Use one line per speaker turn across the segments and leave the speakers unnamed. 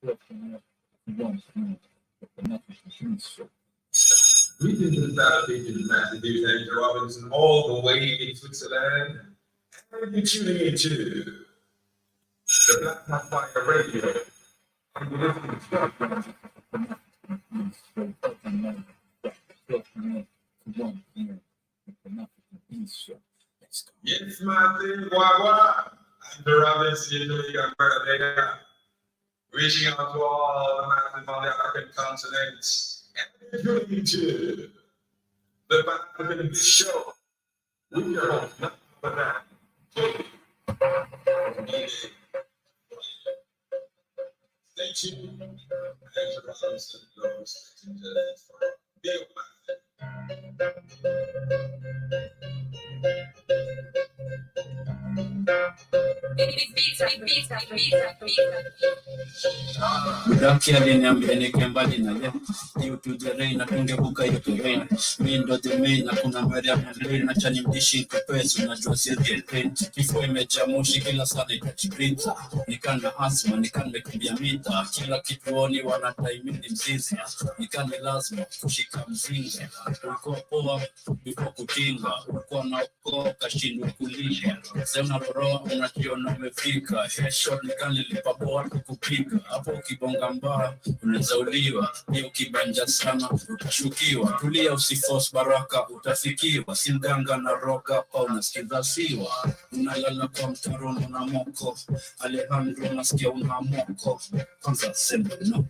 Greetings to the South Beaches, Massachusetts, Robinson, all the way in Switzerland. And you're tuning into the Black Fire Radio. And you're listening to Yes, Martin, Guagua, and the Robinson, reaching out to all the masses on the African continent. And you're tuning into the Black Show. We are not for that. Stay tuned. As Robinson goes for Bill.
Mudaki aliniambia nikae mbali na yeye. Due to the rain, tungevuka hiyo terrain. Mimi ndo the main na kuna Maria Madeleine na chani mdishi pesa unajua si the pain. Kifo imejaa moshi kila saa nikachipita. Nikana asma, nikana kimbia mita. Kila kituoni wana time ni mzizi. Nikana lazima kushika mzinga. Ulikuwa poa before kutinga. Ulikuwa na uko kashindwa kulisha. Sema roho unajiona umefika. Headshot nikanilipa poa kukupiga. Hapo ukibonga mbaya unazauliwa. Ni ukibanja sana utashukiwa. Tulia usiforce baraka utafikiwa. Si mganga na roga pa unasikiza siwa. Unalala kwa mtaro na moko. Alejandro nasikia una moko. Kwanza sema no.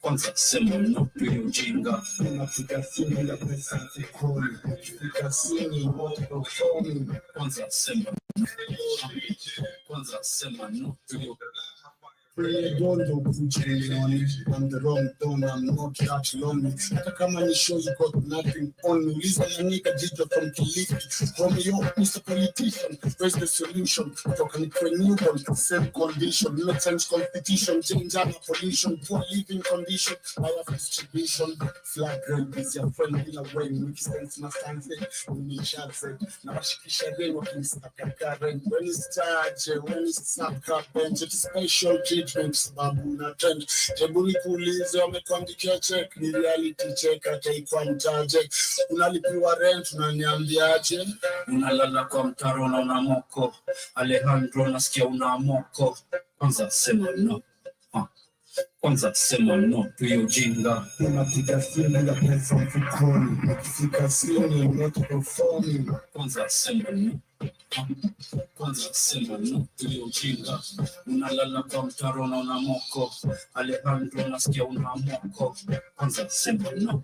Kwanza sema no to ujinga. Unafika sini ya pesa mfukoni. Unafika sini wote performing. Kwanza sema no. Kwanza sema no to ujinga. Pray don't put on it. I'm the wrong tone, I'm not that lonely. Hata kama ni show you got nothing on me. Uliza na nika jicho from Kilifi. Romeo, Mr. Politician, where's the solution? Toka ni kwa newborn, same condition. No times competition, change and pollution. Poor living condition, higher distribution. Flag grade is your friend in a way. Make sense, my stance. When you chat said, na washikisha day working staka current. When it's charge, when it's snap car bench, it's special treatment. Sababu na trend. Hebu nikuulize wamekuandikia check, ni reality check ataikuwa mtaje. Unalipiwa rent unaniambiaje? Unalala kwa mtaro na una moko. Alejandro nasikia una moko. Kwanza sema no. Kwanza sema no to ujinga. Unapika simu ya pesa mfukoni. Ukifika simu not performing. Kwanza sema no. Kwanza sema no to ujinga. Unalala kwa mtaro na una moko. Alejandro nasikia una moko. Kwanza sema no.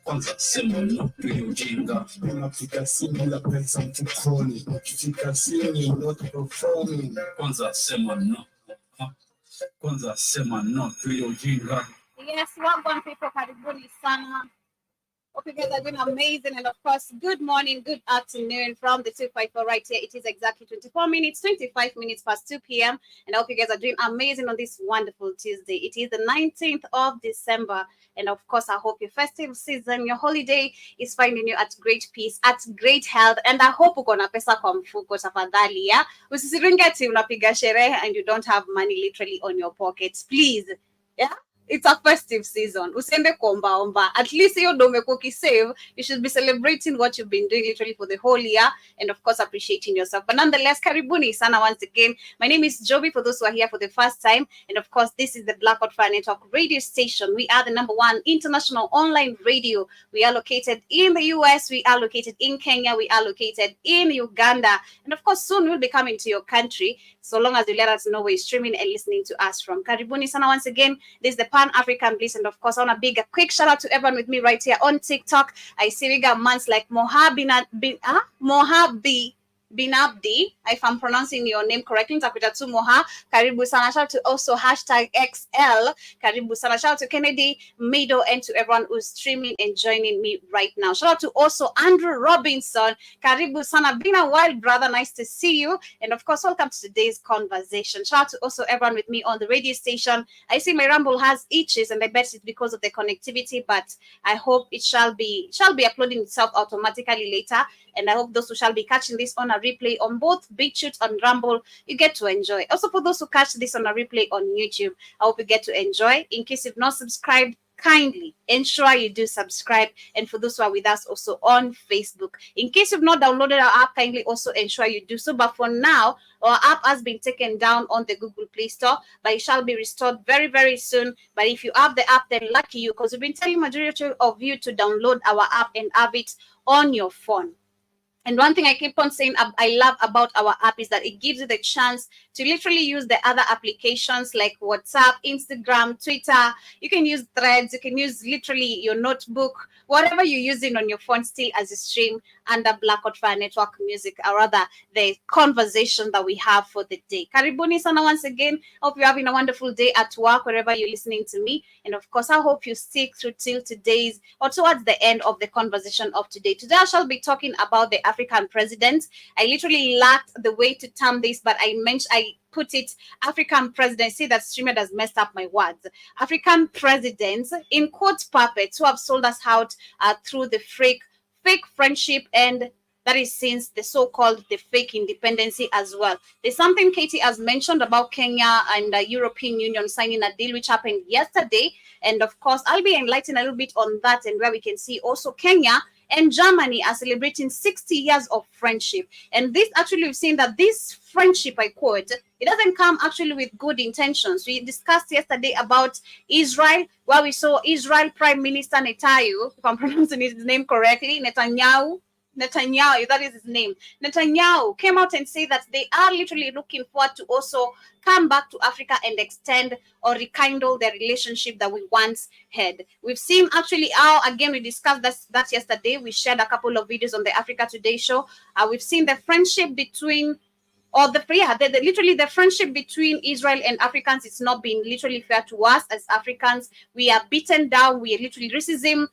Kwanza sema no to ujinga. Unapika simu ya pesa mfukoni. Ukifika simu not performing. Kwanza sema no. Kwanza sema no to ujinga.
Yes, welcome people. Karibuni sana. Hope you guys are doing amazing. And of course, good morning, good afternoon from the 254 right here. It is exactly 25 minutes past 2 p.m. And I hope you guys are doing amazing on this wonderful Tuesday. It is the 19th of December. And of course, I hope your festive season, your holiday is finding you at great peace, at great health. And I hope uko na pesa kwa mfuko tafadhali, ya. Usisiringe ati unapiga sherehe and you don't have money literally on your pockets. Please, yeah. It's a festive season. Usiende kuomba. At least you don't make cookie save. You should be celebrating what you've been doing literally for the whole year. And of course, appreciating yourself. But nonetheless, Karibuni sana once again. My name is Joby for those who are here for the first time. And of course, this is the Blackout Fire Network radio station. We are the #1 international online radio. We are located in the US. We are located in Kenya. We are located in Uganda. And of course, soon we'll be coming to your country. So long as you let us know where you're streaming and listening to us from. Karibuni sana once again. This is the Pan-African Bliss. And of course, I want to big a quick shout out to everyone with me right here on TikTok. I see we got months like Mohabi Binabdi, if I'm pronouncing your name correctly, Tapita Moha, Karibu sana. Shout out to also #XL, Karibu sana. Shout out to Kennedy, Mido, and to everyone who's streaming and joining me right now. Shout out to also Andrew Robinson, Karibu sana. Been a while, brother. Nice to see you. And of course, welcome to today's conversation. Shout out to also everyone with me on the radio station. I see my Rumble has itches, and I bet it's because of the connectivity, but I hope it shall be uploading itself automatically later. And I hope those who shall be catching this on a a replay on both BitChute and Rumble, you get to enjoy. Also, for those who catch this on a replay on YouTube, I hope you get to enjoy. In case you've not subscribed, kindly ensure you do subscribe. And for those who are with us also on Facebook, in case you've not downloaded our app, kindly also ensure you do so. But for now, our app has been taken down on the Google Play Store, but it shall be restored very, very soon. But if you have the app, then lucky you, because we've been telling majority of you to download our app and have it on your phone. And one thing I keep on saying I love about our app is that it gives you the chance to literally use the other applications like WhatsApp, Instagram, Twitter. You can use Threads. You can use literally your notebook, whatever you're using on your phone still as a stream under Black Hot Fire Network music, or rather the conversation that we have for the day. Karibuni sana once again. Hope you're having a wonderful day at work, wherever you're listening to me. And of course, I hope you stick through till today's or towards the end of the conversation of today. Today, I shall be talking about the African president. I literally lacked the way to term this, but I put it African presidents. See that streamer has messed up my words. African presidents, in quote, puppets who have sold us out through the fake friendship, and that is since the so-called the fake independency as well. There's something Katie has mentioned about Kenya and the European Union signing a deal which happened yesterday. And of course, I'll be enlightening a little bit on that, and where we can see also Kenya and Germany are celebrating 60 years of friendship. And this actually, we've seen that this friendship, I quote, it doesn't come actually with good intentions. We discussed yesterday about Israel, where we saw Israel Prime Minister Netanyahu, if I'm pronouncing his name correctly, Netanyahu, that is his name. Netanyahu came out and said that they are literally looking forward to also come back to Africa and extend or rekindle the relationship that we once had. We've seen actually how, again, we discussed that yesterday. We shared a couple of videos on the Africa Today show. We've seen the friendship between literally the friendship between Israel and Africans. It's not been literally fair to us as Africans. We are beaten down. We are literally racism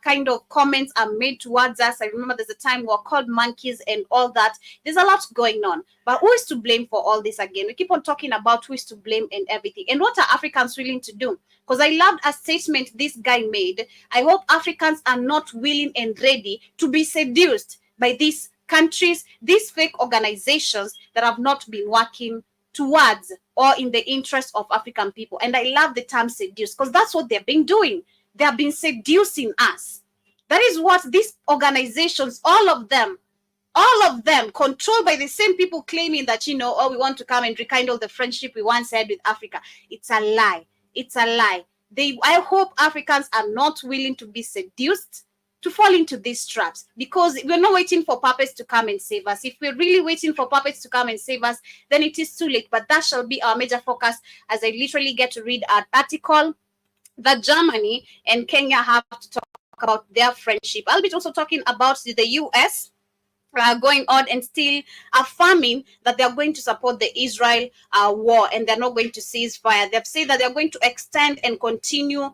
kind of comments are made towards us. I remember there's a time we were called monkeys and all that. There's a lot going on. But who is to blame for all this again? We keep on talking about who is to blame and everything. And what are Africans willing to do? Because I loved a statement this guy made. I hope Africans are not willing and ready to be seduced by these countries, these fake organizations that have not been working towards or in the interest of African people. And I love the term seduce, because that's what they've been doing. They have been seducing us. That is what these organizations, all of them, controlled by the same people claiming that, we want to come and rekindle the friendship we once had with Africa. It's a lie. It's a lie. I hope Africans are not willing to be seduced to fall into these traps, because we're not waiting for puppets to come and save us. If we're really waiting for puppets to come and save us, then it is too late. But that shall be our major focus as I literally get to read an article that Germany and Kenya have to talk about their friendship. I'll be also talking about the US going on and still affirming that they're going to support the Israel war, and they're not going to cease fire. They've said that they're going to extend and continue,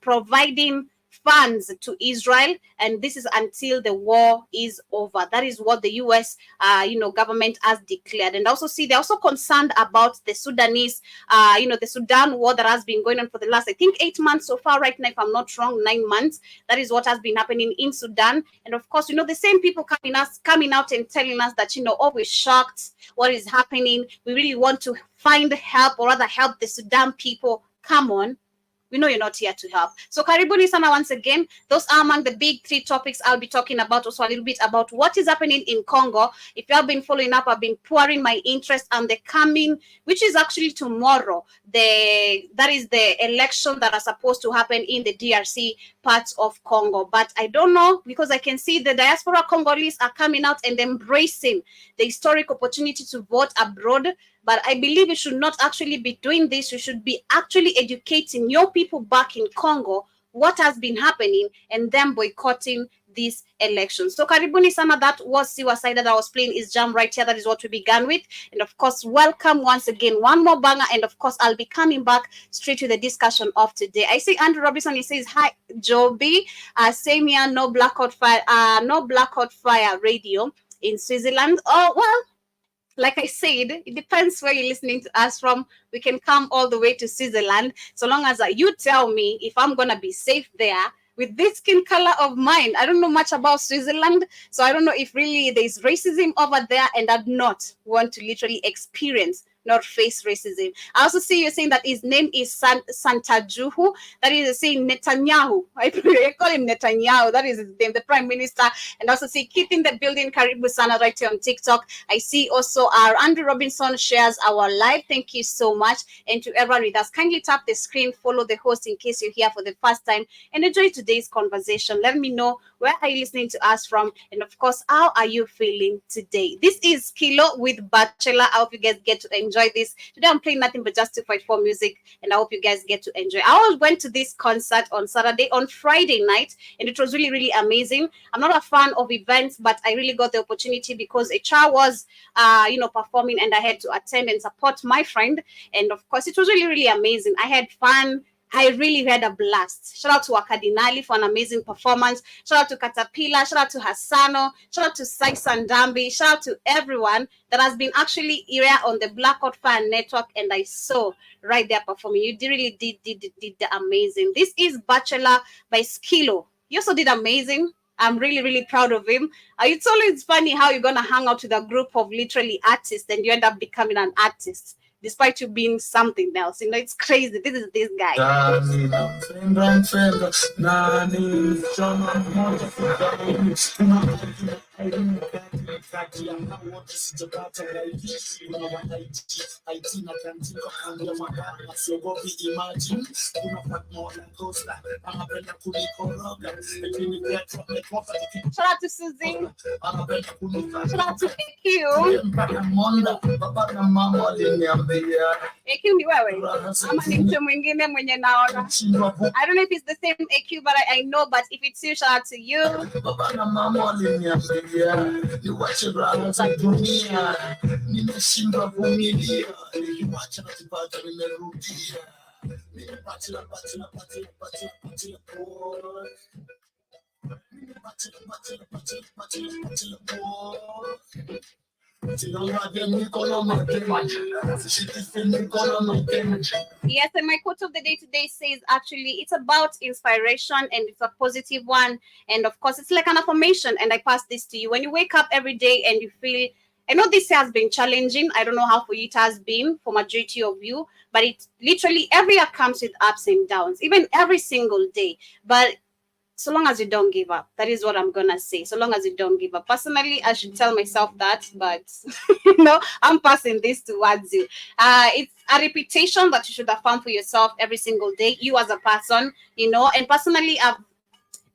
providing funds to Israel, and this is until the war is over. That is what the US government has declared. And also see, they're also concerned about the Sudanese the Sudan war that has been going on for the last, I think, 8 months so far right now, if I'm not wrong, 9 months. That is what has been happening in Sudan. And of course, the same people coming out and telling us that, we're shocked what is happening. We really want to find help, or rather help the Sudan people. Come on. We know you're not here to help. So Karibuni sana once again. Those are among the big 3 topics I'll be talking about. Also a little bit about what is happening in Congo. If you have been following up, I've been pouring my interest on the coming, which is actually tomorrow. That is the election that are supposed to happen in the DRC parts of Congo. But I don't know, because I can see the diaspora Congolese are coming out and embracing the historic opportunity to vote abroad. But I believe we should not actually be doing this. We should be actually educating your people back in Congo what has been happening and them boycotting these elections. So Karibuni sana, that was Siwa Side that I was playing is Jam right here. That is what we began with. And of course, welcome once again. One more banger. And of course, I'll be coming back straight to the discussion of today. I see Andrew Robinson, he says, hi, Joby. Same here, no Blackout Fire radio in Switzerland. Oh, well, like I said, it depends where you're listening to us from. We can come all the way to Switzerland. So long as you tell me if I'm going to be safe there, with this skin color of mine. I don't know much about Switzerland, so I don't know if really there's racism over there, and I'd not want to literally experience, not face racism. I also see you saying that his name is Santajuhu. That is saying Netanyahu. I call him Netanyahu. That is his name, the Prime Minister. And also see Keith in the building, Karibu Sana right here on TikTok. I see also our Andrew Robinson shares our live. Thank you so much. And to everyone with us, kindly tap the screen, follow the host in case you're here for the first time, and enjoy today's conversation. Let me know where are you listening to us from, and of course, how are you feeling today? This is Kilo with Bachelor. I hope you guys get to enjoy this. Today I'm playing nothing but Justified for music, and I hope you guys get to enjoy. I went to this concert on Friday night, and it was really, really amazing. I'm not a fan of events, but I really got the opportunity because a child was, performing, and I had to attend and support my friend. And of course, it was really, really amazing. I had fun. I really had a blast. Shout out to Wakadinali for an amazing performance. Shout out to Caterpillar. Shout out to Hassano. Shout out to Sykes and Dambi. Shout out to everyone that has been actually here on the Blackout Fire Network, and I saw right there performing. You really did the amazing. This is Bachelor by Skilo. You also did amazing. I'm really, really proud of him. It's always funny how you're going to hang out with a group of literally artists and you end up becoming an artist, despite you being something else. It's crazy. This is this guy. Shout out to Susie. Shout out to AQ. AQ ni wewe. Ama ni mtu mwingine mwenye naona. I don't know if it's the same AQ, but I know. But if it's you, shout out to you. Yes, and my quote of the day today says actually it's about inspiration, and it's a positive one. And of course, it's like an affirmation. And I pass this to you. When you wake up every day and you feel, I know this has been challenging. I don't know how for you it has been for majority of you, but it literally every year comes with ups and downs, even every single day. But so long as you don't give up, that is what I'm gonna say. So long as you don't give up. Personally, I should tell myself that, but I'm passing this towards you. It's a reputation that you should affirm for yourself every single day, you as a person, and personally,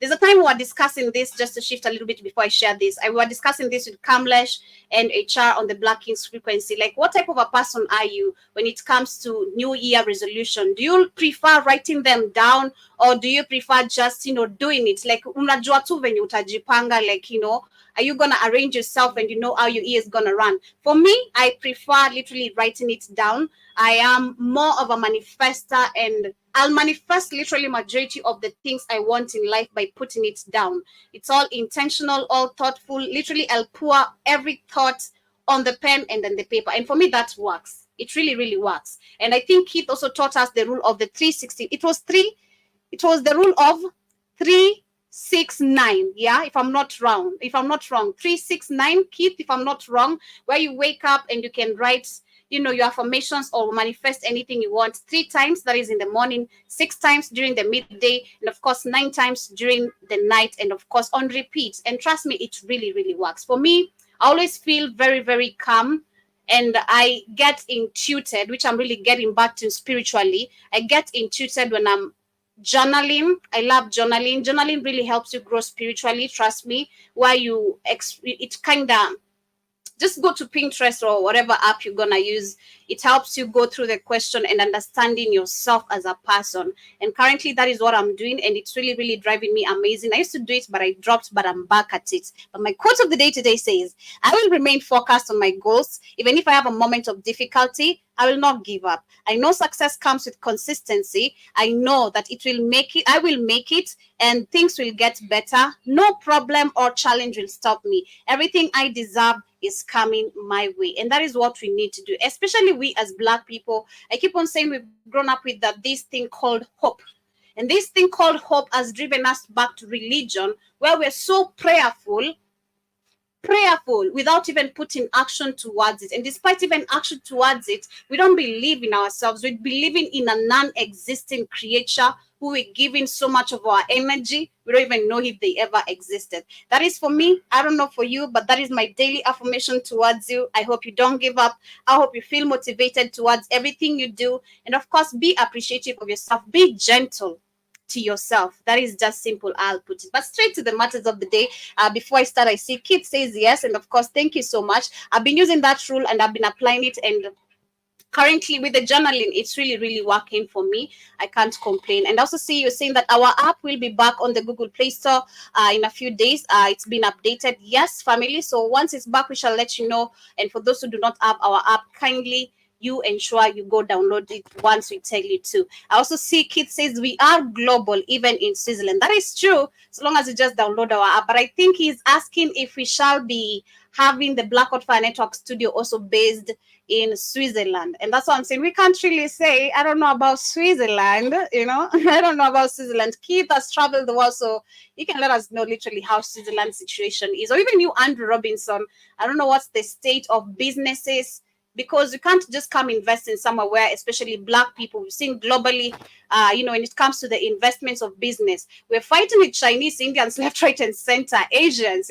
there's a time we were discussing this, just to shift a little bit before I share this. We were discussing this with Kamlesh and HR on the Black Kings frequency. Like, what type of a person are you when it comes to New Year resolution? Do you prefer writing them down, or do you prefer just, doing it? Like, unajua tu venye utajipanga, like, are you going to arrange yourself and you know how your year is going to run? For me, I prefer literally writing it down. I am more of a manifester, and I'll manifest literally majority of the things I want in life by putting it down. It's all intentional, all thoughtful. Literally, I'll pour every thought on the pen and then the paper. And for me, that works. It really, really works. And I think Keith also taught us the rule of the 360. It was the rule of 369. Yeah, if I'm not wrong. 369, Keith, if I'm not wrong, where you wake up and you can write your affirmations or manifest anything you want 3 times, that is in the morning, 6 times during the midday, and of course 9 times during the night, and of course on repeat. And trust me, it really, really works. For me, I always feel very, very calm, and I get intuited, which I'm really getting back to spiritually. I get intuited when I'm journaling. I love journaling. Journaling really helps you grow spiritually, trust me. Where it kind of, just go to Pinterest or whatever app you're going to use. It helps you go through the question and understanding yourself as a person. And currently, that is what I'm doing. And it's really, really driving me amazing. I used to do it, but I dropped, but I'm back at it. But my quote of the day today says, I will remain focused on my goals. Even if I have a moment of difficulty, I will not give up. I know success comes with consistency. I know that I will make it, and things will get better. No problem or challenge will stop me. Everything I deserve is coming my way. And that is what we need to do, especially we as Black people. I keep on saying we've grown up with this thing called hope. And this thing called hope has driven us back to religion, where we're so prayerful without even putting action towards it. And despite even action towards it, we don't believe in ourselves. We're believing in a non-existing creature who we're giving so much of our energy. We don't even know if they ever existed. That is for me. I don't know for you, but that is my daily affirmation towards you. I hope you don't give up. I hope you feel motivated towards everything you do. And of course, be appreciative of yourself. Be gentle to yourself. That is just simple. I'll put it. But straight to the matters of the day. Before I start, I see Kit says yes. And of course, thank you so much. I've been using that rule and I've been applying it. And currently with the journaling, it's really, really working for me. I can't complain. And also see you saying that our app will be back on the Google Play Store in a few days. It's been updated. Yes, family. So once it's back, we shall let you know. And for those who do not have our app, kindly you ensure you go download it once we tell you to. I also see Kit says we are global, even in Switzerland. That is true, so long as you just download our app. But I think he's asking if we shall be having the Blackout Fire Network studio also based in Switzerland. And that's what I'm saying. We can't really say, I don't know about Switzerland, you know. I don't know about Switzerland. Keith has traveled the world, so he can let us know literally how Switzerland's situation is. Or even you, Andrew Robinson, I don't know what's the state of businesses, because you can't just come invest in somewhere where, especially Black people, we've seen globally, when it comes to the investments of business, we're fighting with Chinese, Indians, left, right, and center, Asians,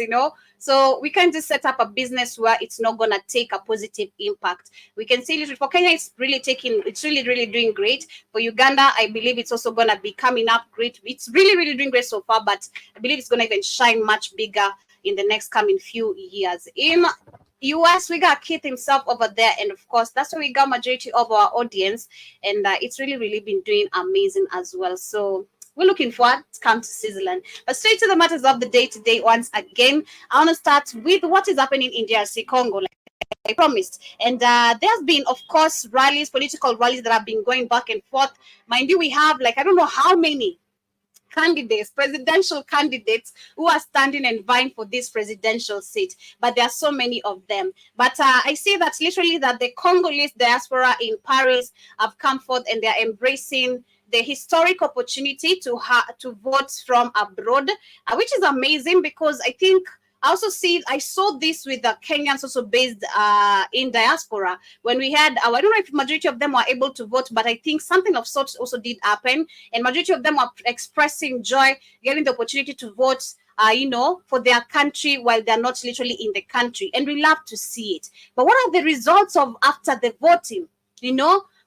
So we can't just set up a business where it's not going to take a positive impact. We can see it for Kenya, it's really, really doing great. For Uganda, I believe it's also going to be coming up great. It's really, really doing great so far, but I believe it's going to even shine much bigger in the next coming few years. In US, we got Keith himself over there, and of course that's where we got majority of our audience, and it's really, really been doing amazing as well. So we're looking forward to come to Switzerland. But straight to the matters of the day today, once again, I want to start with what is happening in DRC Congo, like I promised. And there's been, of course, political rallies that have been going back and forth. Mind you, we have I don't know how many presidential candidates who are standing and vying for this presidential seat, but there are so many of them. But I see that literally that the Congolese diaspora in Paris have come forth and they're embracing the historic opportunity to vote from abroad, which is amazing, because I saw this with the Kenyans also based in diaspora. When we had, I don't know if majority of them were able to vote, but I think something of sorts also did happen. And majority of them were expressing joy, getting the opportunity to vote, for their country while they're not literally in the country. And we love to see it. But what are the results of after the voting?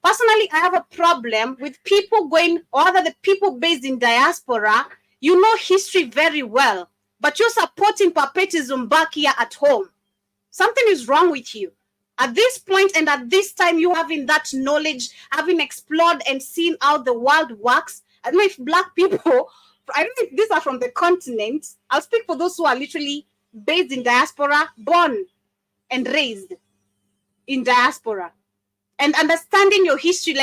Personally, I have a problem with people or rather the people based in diaspora, history very well, but you're supporting perpetuism back here at home. Something is wrong with you. At this point and at this time, you having that knowledge, having explored and seen how the world works. I don't know if Black people, I don't know if these are from the continent. I'll speak for those who are literally based in diaspora, born and raised in diaspora. And understanding your history,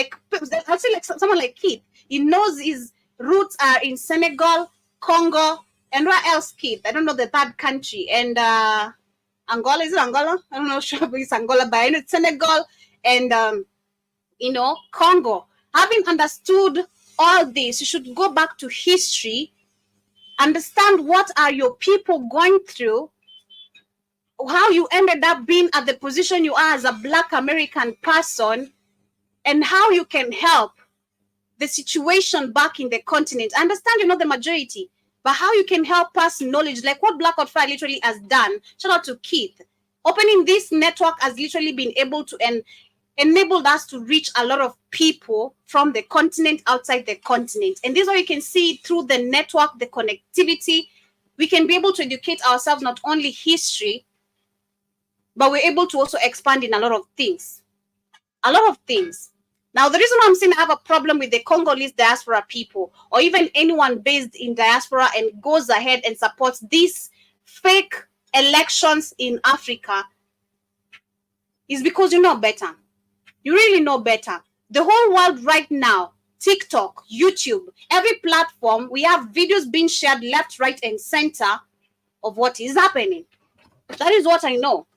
I'll say someone like Keith, he knows his roots are in Senegal, Congo, and where else, Keith? I don't know the third country. And Angola, is it Angola? I don't know sure if it's Angola, but it's Senegal and, Congo. Having understood all this, you should go back to history, understand what are your people going through, how you ended up being at the position you are as a Black American person, and how you can help the situation back in the continent. I understand you're not the majority, but how you can help us knowledge, like what Blackout Fire literally has done. Shout out to Keith. Opening this network has literally been able to enabled us to reach a lot of people from the continent, outside the continent. And this is why you can see through the network, the connectivity, we can be able to educate ourselves, not only history, but we're able to also expand in a lot of things. A lot of things. Now, the reason why I'm saying I have a problem with the Congolese diaspora people, or even anyone based in diaspora and goes ahead and supports these fake elections in Africa, is because you know better. You really know better. The whole world right now, TikTok, YouTube, every platform, we have videos being shared left, right, and center of what is happening. That is what I know.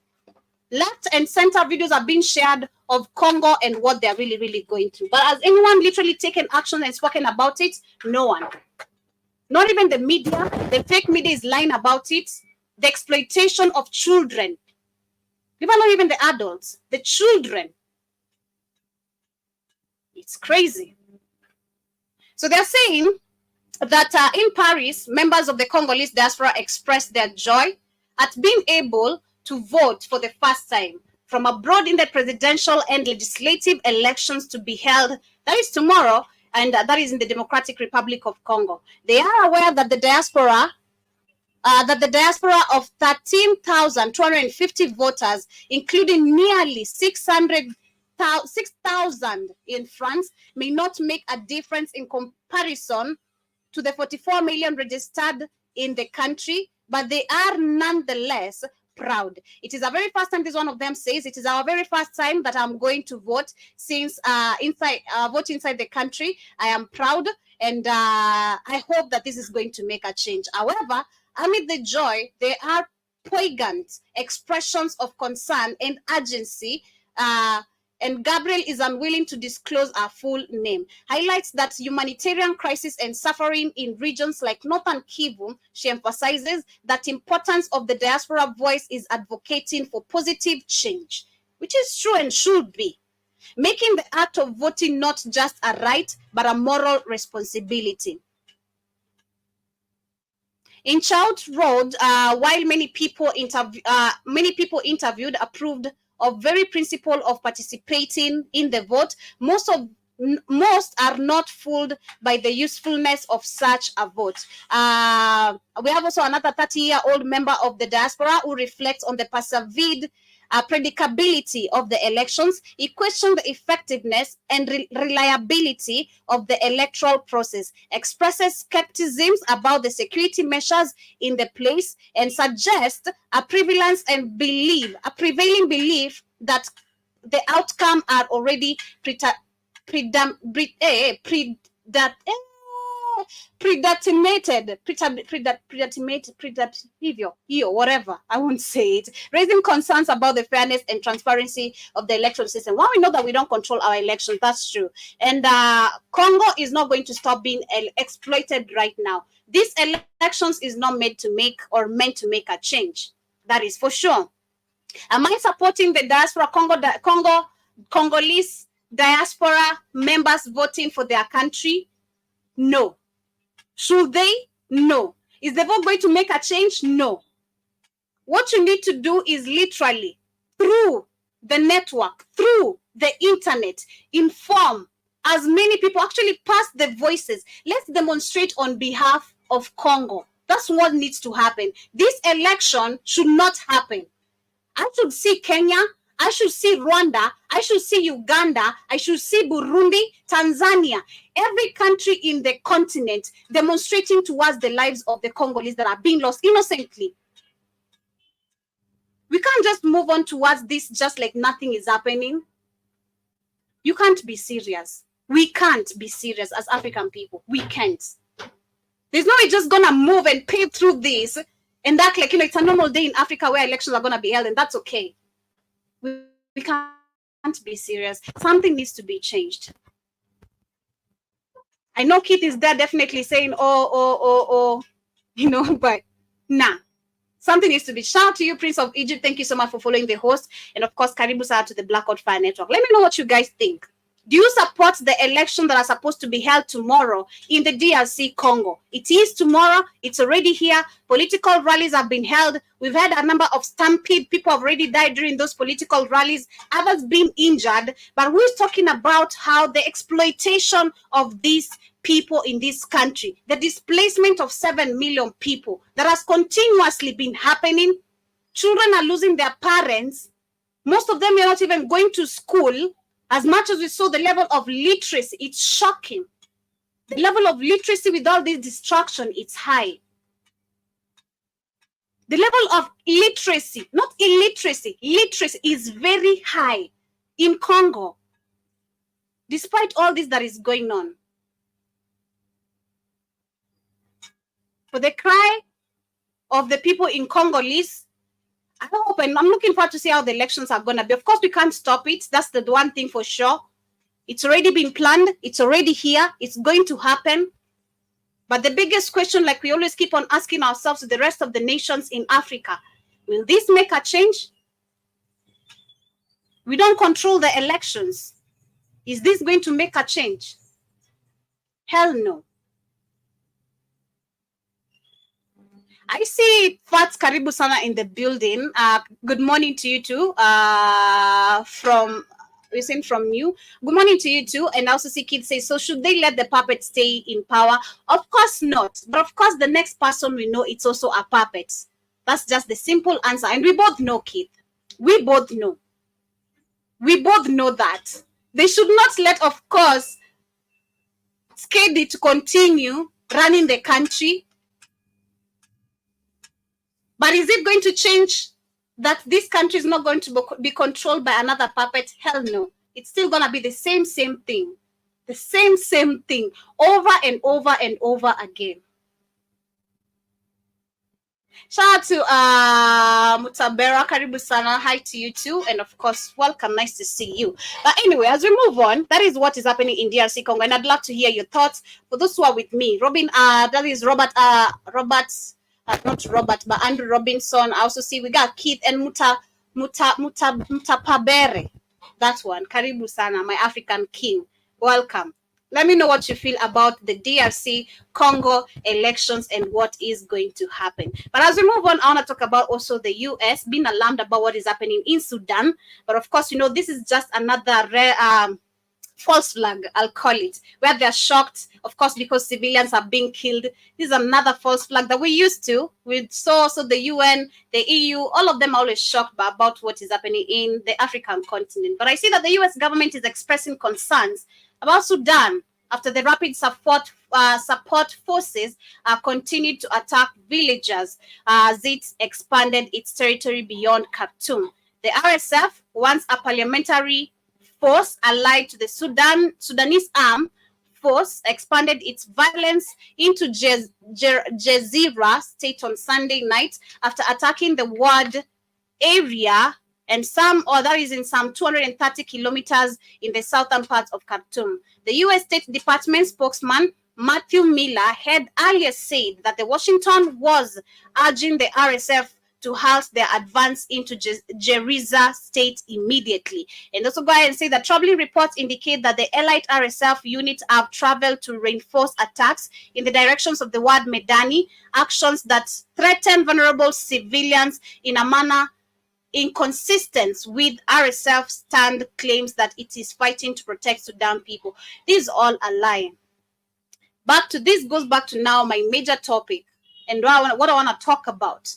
Left and center videos are being shared of Congo and what they're really, really going through. But has anyone literally taken action and spoken about it? No one. Not even the media. The fake media is lying about it. The exploitation of children. Not even the adults, the children. It's crazy. So they're saying that in Paris, members of the Congolese diaspora expressed their joy at being able to vote for the first time from abroad in the presidential and legislative elections to be held, that is tomorrow, and that is in the Democratic Republic of Congo. They are aware that the diaspora of 13,250 voters, including nearly 6,000 in France, may not make a difference in comparison to the 44 million registered in the country, but they are nonetheless proud. It is a very first time, this one of them says, it is our very first time that I'm going to vote since vote inside the country. I am proud, and I hope that this is going to make a change. However, amid the joy, there are poignant expressions of concern and urgency, and Gabriel is unwilling to disclose her full name. Highlights that humanitarian crisis and suffering in regions like Northern Kivu. She emphasizes that importance of the diaspora voice is advocating for positive change, which is true and should be, making the act of voting not just a right, but a moral responsibility. In Child Road, while many people interviewed approved of very principle of participating in the vote, most are not fooled by the usefulness of such a vote. We have also another 30-year-old member of the diaspora who reflects on the perceived predictability of the elections. He questioned the effectiveness and reliability of the electoral process, expresses skepticism about the security measures in the place, and suggests a prevailing belief that the outcome are already whatever, I won't say it, raising concerns about the fairness and transparency of the election system. Well, we know that we don't control our elections, that's true. And Congo is not going to stop being exploited right now. These elections is not meant to make a change. That is for sure. Am I supporting the diaspora, Congolese diaspora members voting for their country? No. Should they? No. Is the vote going to make a change? No. What you need to do is literally, through the network, through the internet, inform as many people, actually pass the voices. Let's demonstrate on behalf of Congo. That's what needs to happen. This election should not happen. I should see Kenya, I should see Rwanda, I should see Uganda, I should see Burundi, Tanzania, every country in the continent demonstrating towards the lives of the Congolese that are being lost innocently. We can't just move on towards this just like nothing is happening. You can't be serious. We can't be serious as African people. We can't. There's no way just gonna move and pave through this and act like, it's a normal day in Africa where elections are gonna be held, and that's okay. We can't be serious. Something needs to be changed. I know Keith is there definitely saying, but nah. Something needs to be. Shout out to you, Prince of Egypt. Thank you so much for following the host. And of course, Karibu out to the Blackout Fire Network. Let me know what you guys think. Do you support the election that are supposed to be held tomorrow in the DRC Congo? It is tomorrow. It's already here. Political rallies have been held. We've had a number of stampede. People have already died during those political rallies. Others been injured. But we're talking about how the exploitation of these people in this country, the displacement of 7 million people that has continuously been happening. Children are losing their parents. Most of them are not even going to school. As much as we saw the level of literacy, it's shocking. The level of literacy with all this distraction, it's high. The level of literacy, not illiteracy, literacy is very high in Congo, despite all this that is going on. For the cry of the people in Congolese, I hope, and I'm looking forward to see how the elections are going to be. Of course, we can't stop it. That's the one thing for sure. It's already been planned. It's already here. It's going to happen. But the biggest question, like we always keep on asking ourselves, the rest of the nations in Africa, will this make a change? We don't control the elections. Is this going to make a change? Hell no. I see Fats Karibu Sana in the building. Good morning to you too. From you. Good morning to you too. And I also see kids say, so should they let the puppet stay in power? Of course not. But of course, the next person we know, it's also a puppet. That's just the simple answer. And we both know, Keith. We both know. We both know that. They should not let, of course, Skady to continue running the country. But is it going to change that this country is not going to be controlled by another puppet? Hell no. It's still going to be the same thing. The same thing over and over and over again. Shout out to Mutabera, Karibu Sana. Hi to you too. And of course, welcome. Nice to see you. But anyway, as we move on, that is what is happening in DRC Congo. And I'd love to hear your thoughts. For those who are with me, Robin, that is Robert, not Robert, but Andrew Robinson. I also see we got Keith and Mutapabere. That one. Karibu Sana, my African king. Welcome. Let me know what you feel about the DRC Congo elections and what is going to happen. But as we move on, I want to talk about also the US being alarmed about what is happening in Sudan. But of course, you know, this is just another false flag, I'll call it, where they're shocked, of course, because civilians are being killed. This is another false flag that we used to. We saw also the UN, the EU, all of them are always shocked about what is happening in the African continent. But I see that the US government is expressing concerns about Sudan after the rapid support forces continued to attack villagers as it expanded its territory beyond Khartoum. The RSF, once a parliamentary force allied to the Sudanese armed force, expanded its violence into Jezira state on Sunday night after attacking the ward area and that is in some 230 kilometers in the southern parts of Khartoum. The U.S. State Department spokesman Matthew Miller had earlier said that Washington was urging the RSF to halt their advance into Jeriza state immediately. And also go ahead and say that troubling reports indicate that the allied RSF units have traveled to reinforce attacks in the directions of the Wad Medani, actions that threaten vulnerable civilians in a manner inconsistent with RSF stand claims that it is fighting to protect Sudan people. This is all a lie. This goes back to now my major topic and what I want to talk about.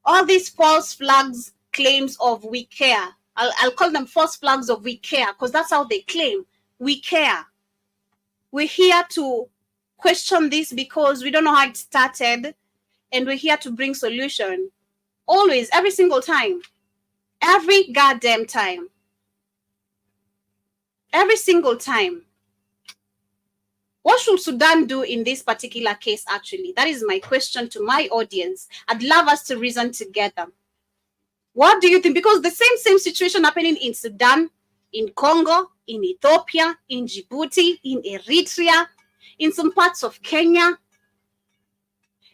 All these false flags claims of we care. I'll call them false flags of we care because that's how they claim. We care. We're here to question this because we don't know how it started and we're here to bring solution. Always, every single time. Every goddamn time. Every single time. What should Sudan do in this particular case, actually? That is my question to my audience. I'd love us to reason together. What do you think? Because the same situation happening in Sudan, in Congo, in Ethiopia, in Djibouti, in Eritrea, in some parts of Kenya.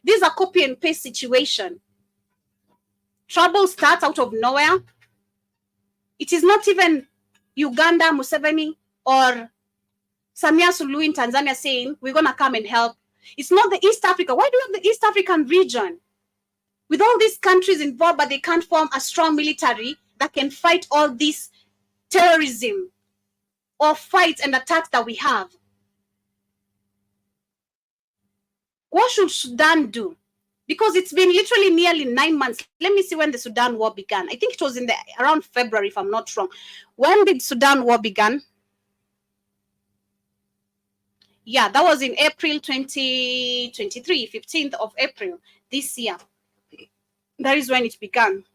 These are copy and paste situation. Trouble starts out of nowhere. It is not even Uganda, Museveni, or Samia Suluhu in Tanzania saying, we're going to come and help. It's not the East Africa. Why do we have the East African region? With all these countries involved, but they can't form a strong military that can fight all this terrorism or fights and attacks that we have. What should Sudan do? Because it's been literally nearly 9 months. Let me see when the Sudan war began. I think it was around February, if I'm not wrong. When did Sudan war begin? Yeah, that was in April 2023, 15th of April this year. That is when it began.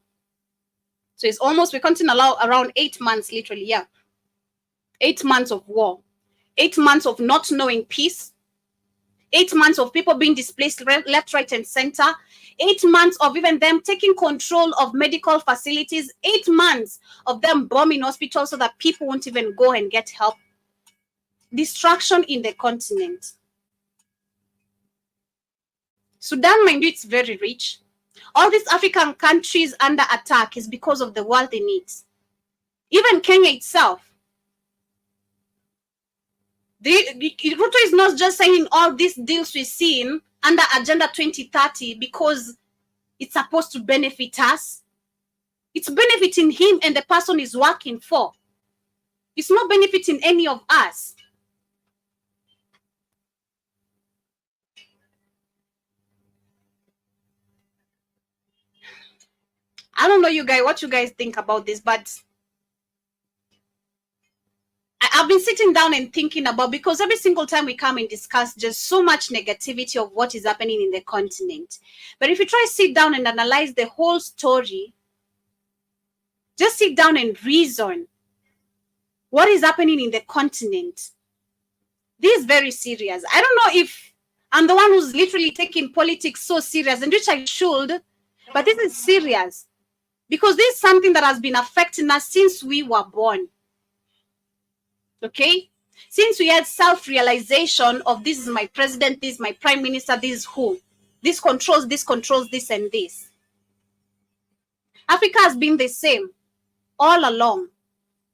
So it's almost, we continue around 8 months, literally, yeah. 8 months of war. 8 months of not knowing peace. 8 months of people being displaced left, right, and center. 8 months of even them taking control of medical facilities. 8 months of them bombing hospitals so that people won't even go and get help. Destruction in the continent. Sudan, mind you, it's very rich. All these African countries under attack is because of the worldly needs. Even Kenya itself. Ruto is not just saying all these deals we're seeing under Agenda 2030 because it's supposed to benefit us. It's benefiting him and the person he's working for. It's not benefiting any of us. I don't know you guys, what you guys think about this, but I've been sitting down and thinking about, because every single time we come and discuss just so much negativity of what is happening in the continent. But if you try to sit down and analyze the whole story, just sit down and reason what is happening in the continent. This is very serious. I don't know if I'm the one who's literally taking politics so serious, and which I should, but this is serious. Because this is something that has been affecting us since we were born. Okay? Since we had self-realization of this is my president, this is my prime minister, this is who. This controls this and this. Africa has been the same all along.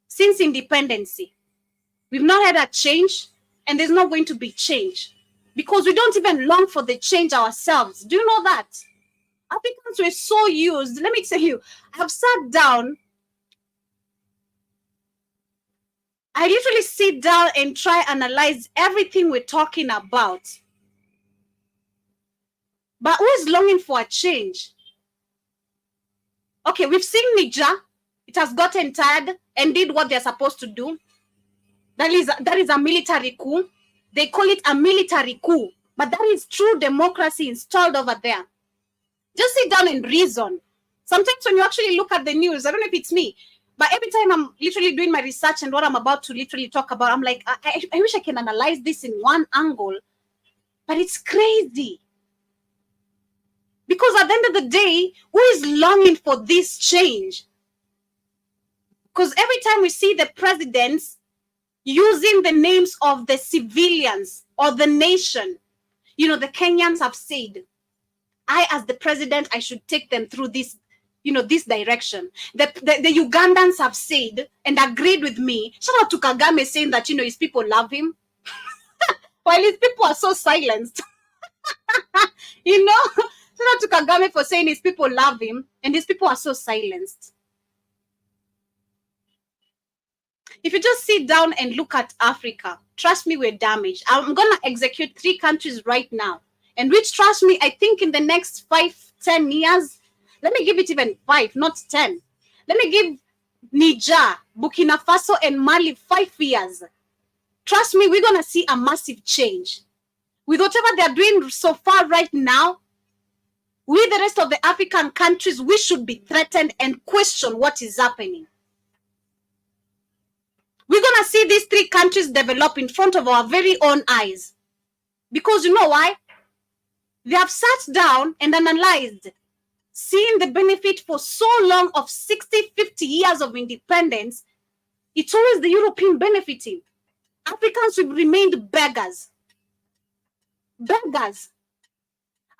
Since independence. We've not had a change, and there's not going to be change. Because we don't even long for the change ourselves. Do you know that? Africans were so used. Let me tell you, I've sat down. I literally sit down and try analyze everything we're talking about. But who is longing for a change? Okay, we've seen Niger. It has gotten tired and did what they're supposed to do. That is a military coup. They call it a military coup. But that is true democracy installed over there. Just sit down and reason. Sometimes when you actually look at the news, I don't know if it's me, but every time I'm literally doing my research and what I'm about to literally talk about, I'm like, I wish I can analyze this in one angle, but it's crazy. Because at the end of the day, who is longing for this change? Because every time we see the presidents using the names of the civilians or the nation, you know, the Kenyans have said, I, as the president, I should take them through this, you know, this direction. The Ugandans have said and agreed with me. Shout out to Kagame saying that, you know, his people love him. While his people are so silenced. You know, shout out to Kagame for saying his people love him and his people are so silenced. If you just sit down and look at Africa, trust me, we're damaged. I'm going to execute 3 countries right now. And which, trust me, I think in the next 5-10 years, let me give it even 5, not 10. Let me give Niger, Burkina Faso, and Mali 5 years. Trust me, we're going to see a massive change. With whatever they're doing so far right now, we, the rest of the African countries, we should be threatened and question what is happening. We're going to see these 3 countries develop in front of our very own eyes. Because you know why? They have sat down and analyzed, seeing the benefit for so long of 60, 50 years of independence. It's always the European benefiting. Africans have remained beggars. Beggars.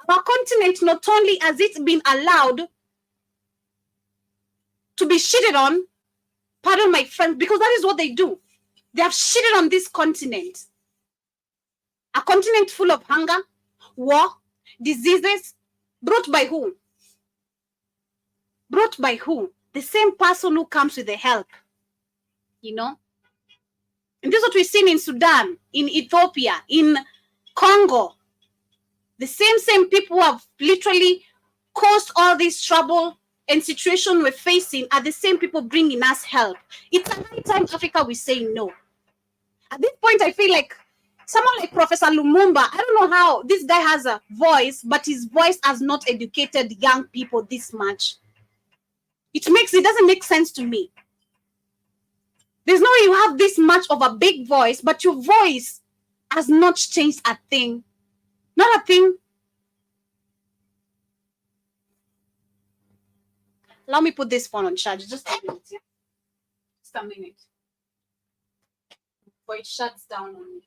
Our continent, not only has it been allowed to be shitted on, pardon my friends, because that is what they do. They have shitted on this continent. A continent full of hunger, war, diseases, brought by who? Brought by who? The same person who comes with the help. You know? And this is what we've seen in Sudan, in Ethiopia, in Congo. The same people who have literally caused all this trouble and situation we're facing are the same people bringing us help. It's a high time Africa we say no. At this point, I feel like someone like Professor Lumumba, I don't know how this guy has a voice, but his voice has not educated young people this much. It doesn't make sense to me. There's no way you have this much of a big voice, but your voice has not changed a thing. Not a thing. Let me put this phone on charge. Just a minute. Yeah? Just a minute. Before it shuts down on me.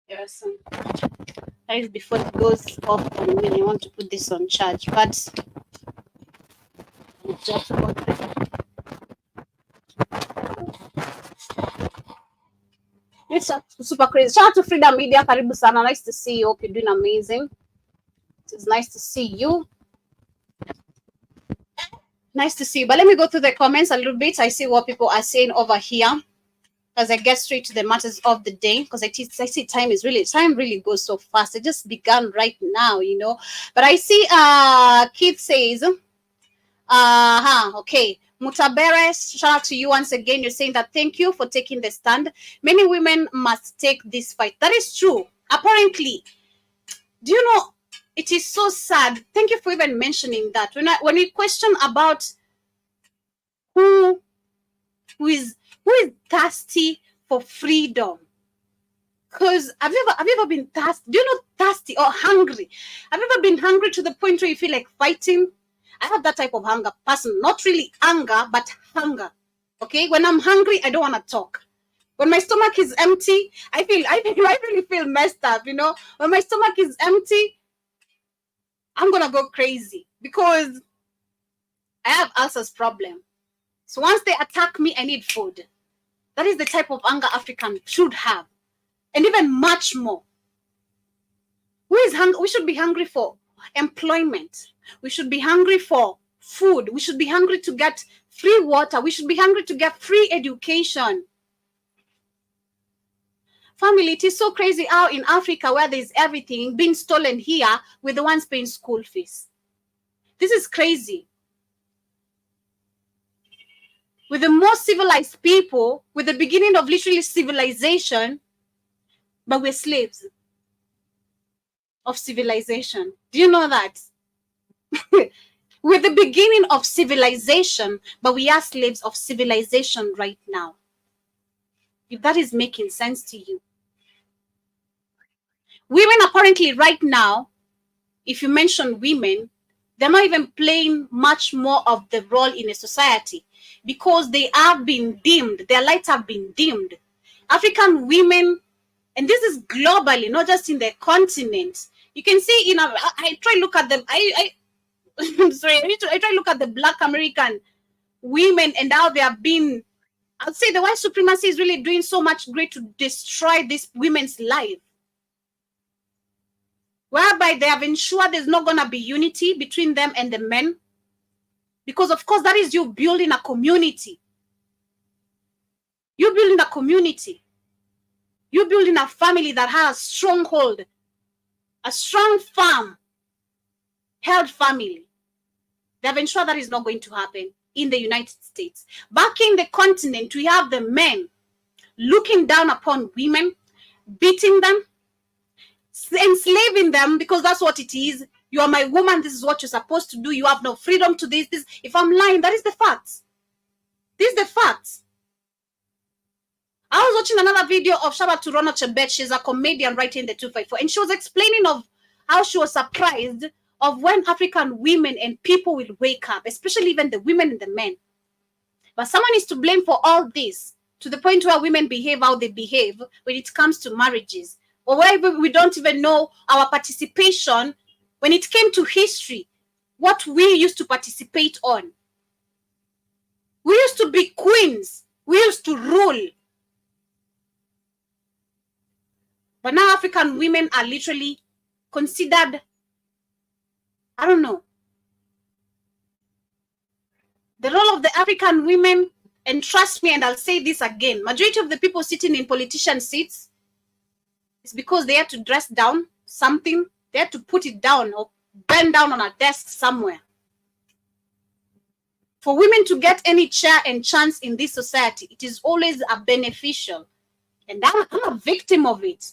Yes. That is before it goes off on me. I want to put this on charge, but just it's super crazy. Shout out to Freedom Media. Karibu sana. Nice to see you. Hope you're doing amazing. It's nice to see you. Nice to see you. But let me go through the comments a little bit. I see what people are saying over here as I get straight to the matters of the day, because I see time really goes so fast. It just began right now, you know. But I see Keith says, okay. Mutaberes, shout out to you once again. You're saying that thank you for taking the stand. Many women must take this fight. That is true. Apparently, do you know, it is so sad. Thank you for even mentioning that. When we question about who is thirsty for freedom, because have you ever been thirsty? Do you know thirsty or hungry? Have you ever been hungry to the point where you feel like fighting? I have that type of hunger person, not really anger, but hunger. Okay, when I'm hungry, I don't want to talk. When my stomach is empty, I really feel messed up. You know, when my stomach is empty, I'm gonna go crazy because I have ulcers problem. So once they attack me, I need food. That is the type of anger African should have, and even much more. Who is hungry? We should be hungry for employment. We should be hungry for food. We should be hungry to get free water. We should be hungry to get free education. Family, it is so crazy how in Africa, where there's everything being stolen here, we're the ones paying school fees. This is crazy. With the most civilized people, with the beginning of literally civilization, but we're slaves of civilization. Do you know that? We're the beginning of civilization, but we are slaves of civilization right now. If that is making sense to you. Women apparently right now, if you mention women, they're not even playing much more of the role in a society because they have been dimmed. Their lights have been dimmed. African women, and this is globally, not just in the continent. You can see, you know, I try to look at them. I'm sorry, I try to look at the Black American women and how they have been. I'd say the white supremacy is really doing so much great to destroy this women's life, whereby they have ensured there's not going to be unity between them and the men. Because, of course, that is you building a community. You're building a community. You're building a family that has a stronghold, a strong farm, held family. They have ensured that is not going to happen in the United States. Back in the continent, we have the men looking down upon women, beating them, enslaving them, because that's what it is. You are my woman. This is what you're supposed to do. You have no freedom to this. If I'm lying, that is the facts. This is the facts. I was watching another video of Shaba Turono Chebet. She's a comedian writing the 254, and she was explaining of how she was surprised of when African women and people will wake up, especially even the women and the men. But someone is to blame for all this, to the point where women behave how they behave when it comes to marriages, or where we don't even know our participation when it came to history, what we used to participate on. We used to be queens. We used to rule. But now African women are literally considered, I don't know, the role of the African women, and trust me, and I'll say this again, majority of the people sitting in politician seats is because they had to dress down something, they had to put it down or bend down on a desk somewhere. For women to get any chair and chance in this society, it is always a beneficial. And I'm a victim of it.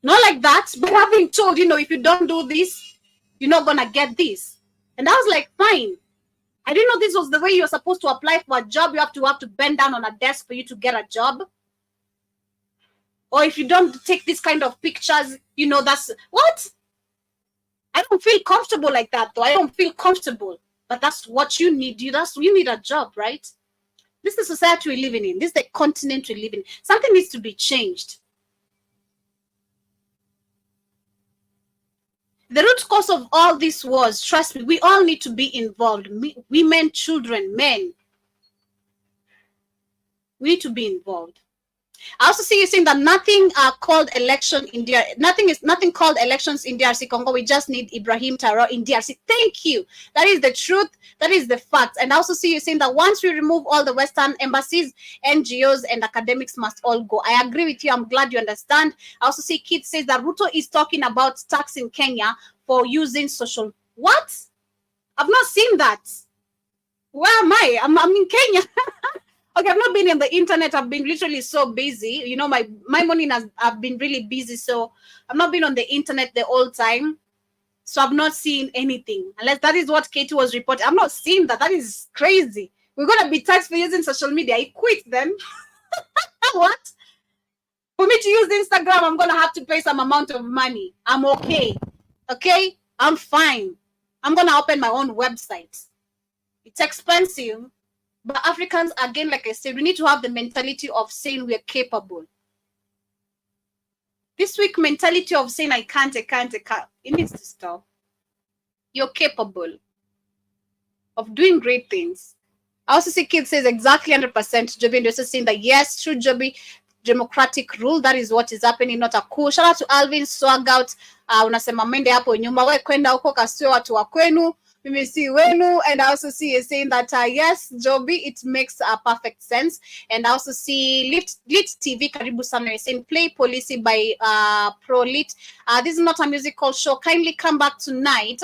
Not like that, but having told, if you don't do this, you're not gonna get this. And I was like, fine. I didn't know this was the way you're supposed to apply for a job. You have to bend down on a desk for you to get a job. Or if you don't take this kind of pictures, that's what? I don't feel comfortable like that, though. I don't feel comfortable. But that's what you need. You need a job, right? This is the society we're living in. This is the continent we live in. Something needs to be changed. The root cause of all this was, trust me, we all need to be involved. Women, children, men. We need to be involved. I also see you saying that nothing called election in DRC. Nothing called elections in DRC Congo. We just need Ibrahim Traoré in DRC. Thank you. That is the truth. That is the fact. And I also see you saying that once we remove all the Western embassies, NGOs and academics must all go. I agree with you. I'm glad you understand. I also see Kid says that Ruto is talking about tax in Kenya for using social. What? I've not seen that. Where am I? I'm in Kenya. Okay, I've not been in the internet. I've been literally so busy. My morning I've been really busy, so I've not been on the internet the whole time. So I've not seen anything. Unless that is what Katie was reporting. I've not seen that. That is crazy. We're gonna be taxed for using social media. I quit then. What? For me to use Instagram, I'm gonna have to pay some amount of money. I'm okay. Okay? I'm fine. I'm gonna open my own website. It's expensive. But Africans, again, like I said, we need to have the mentality of saying we're capable. This week, mentality of saying I can't, it needs to stop. You're capable of doing great things. I also see Kid says exactly 100%. Joby and also saying that yes, true Joby, democratic rule, that is what is happening, not a coup. Shout out to Alvin Swag out. Unasema mende hapo nyuma, we kwenda huko kasio watu wa kwenu. Mimi si wenu. And I also see you saying that yes, Joby, it makes perfect sense. And I also see Lit TV Karibu Sana saying play Policy by Pro Lit. This is not a musical show. Kindly come back tonight.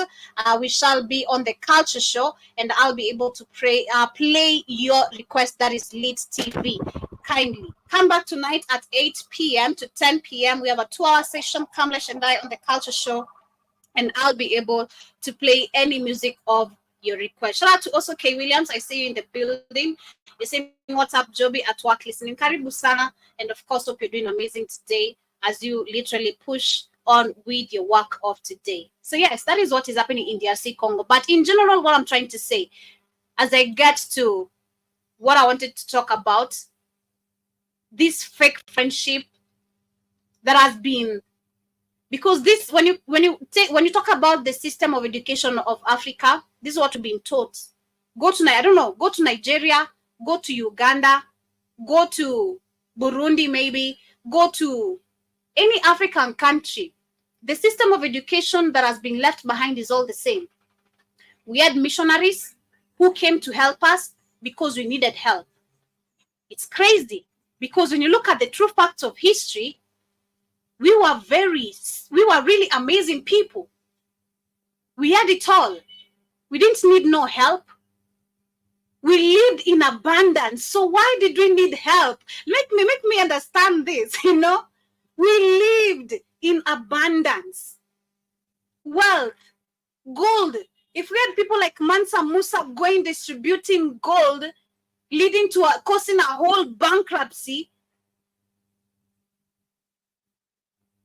We shall be on the culture show, and I'll be able to play your request. That is Lit TV. Kindly come back tonight at 8 p.m. to 10 p.m. We have a 2-hour session, Kamlesh and I, on the culture show. And I'll be able to play any music of your request. Shout out to also Kay Williams. I see you in the building. You're saying, what's up, Joby, at work listening. Karibu Sana. And of course, hope you're doing amazing today as you literally push on with your work of today. So yes, that is what is happening in DRC Congo. But in general, what I'm trying to say, as I get to what I wanted to talk about, this fake friendship that has been, because this, when you talk about the system of education of Africa, this is what we've been taught. Go to Nigeria, go to Uganda, go to Burundi, maybe go to any African country. The system of education that has been left behind is all the same. We had missionaries who came to help us because we needed help. It's crazy, because when you look at the true facts of history, we were really amazing people. We had it all. We didn't need no help. We lived in abundance. So why did we need help? Make me understand this, We lived in abundance. Wealth, gold. If we had people like Mansa Musa going distributing gold, leading to causing a whole bankruptcy,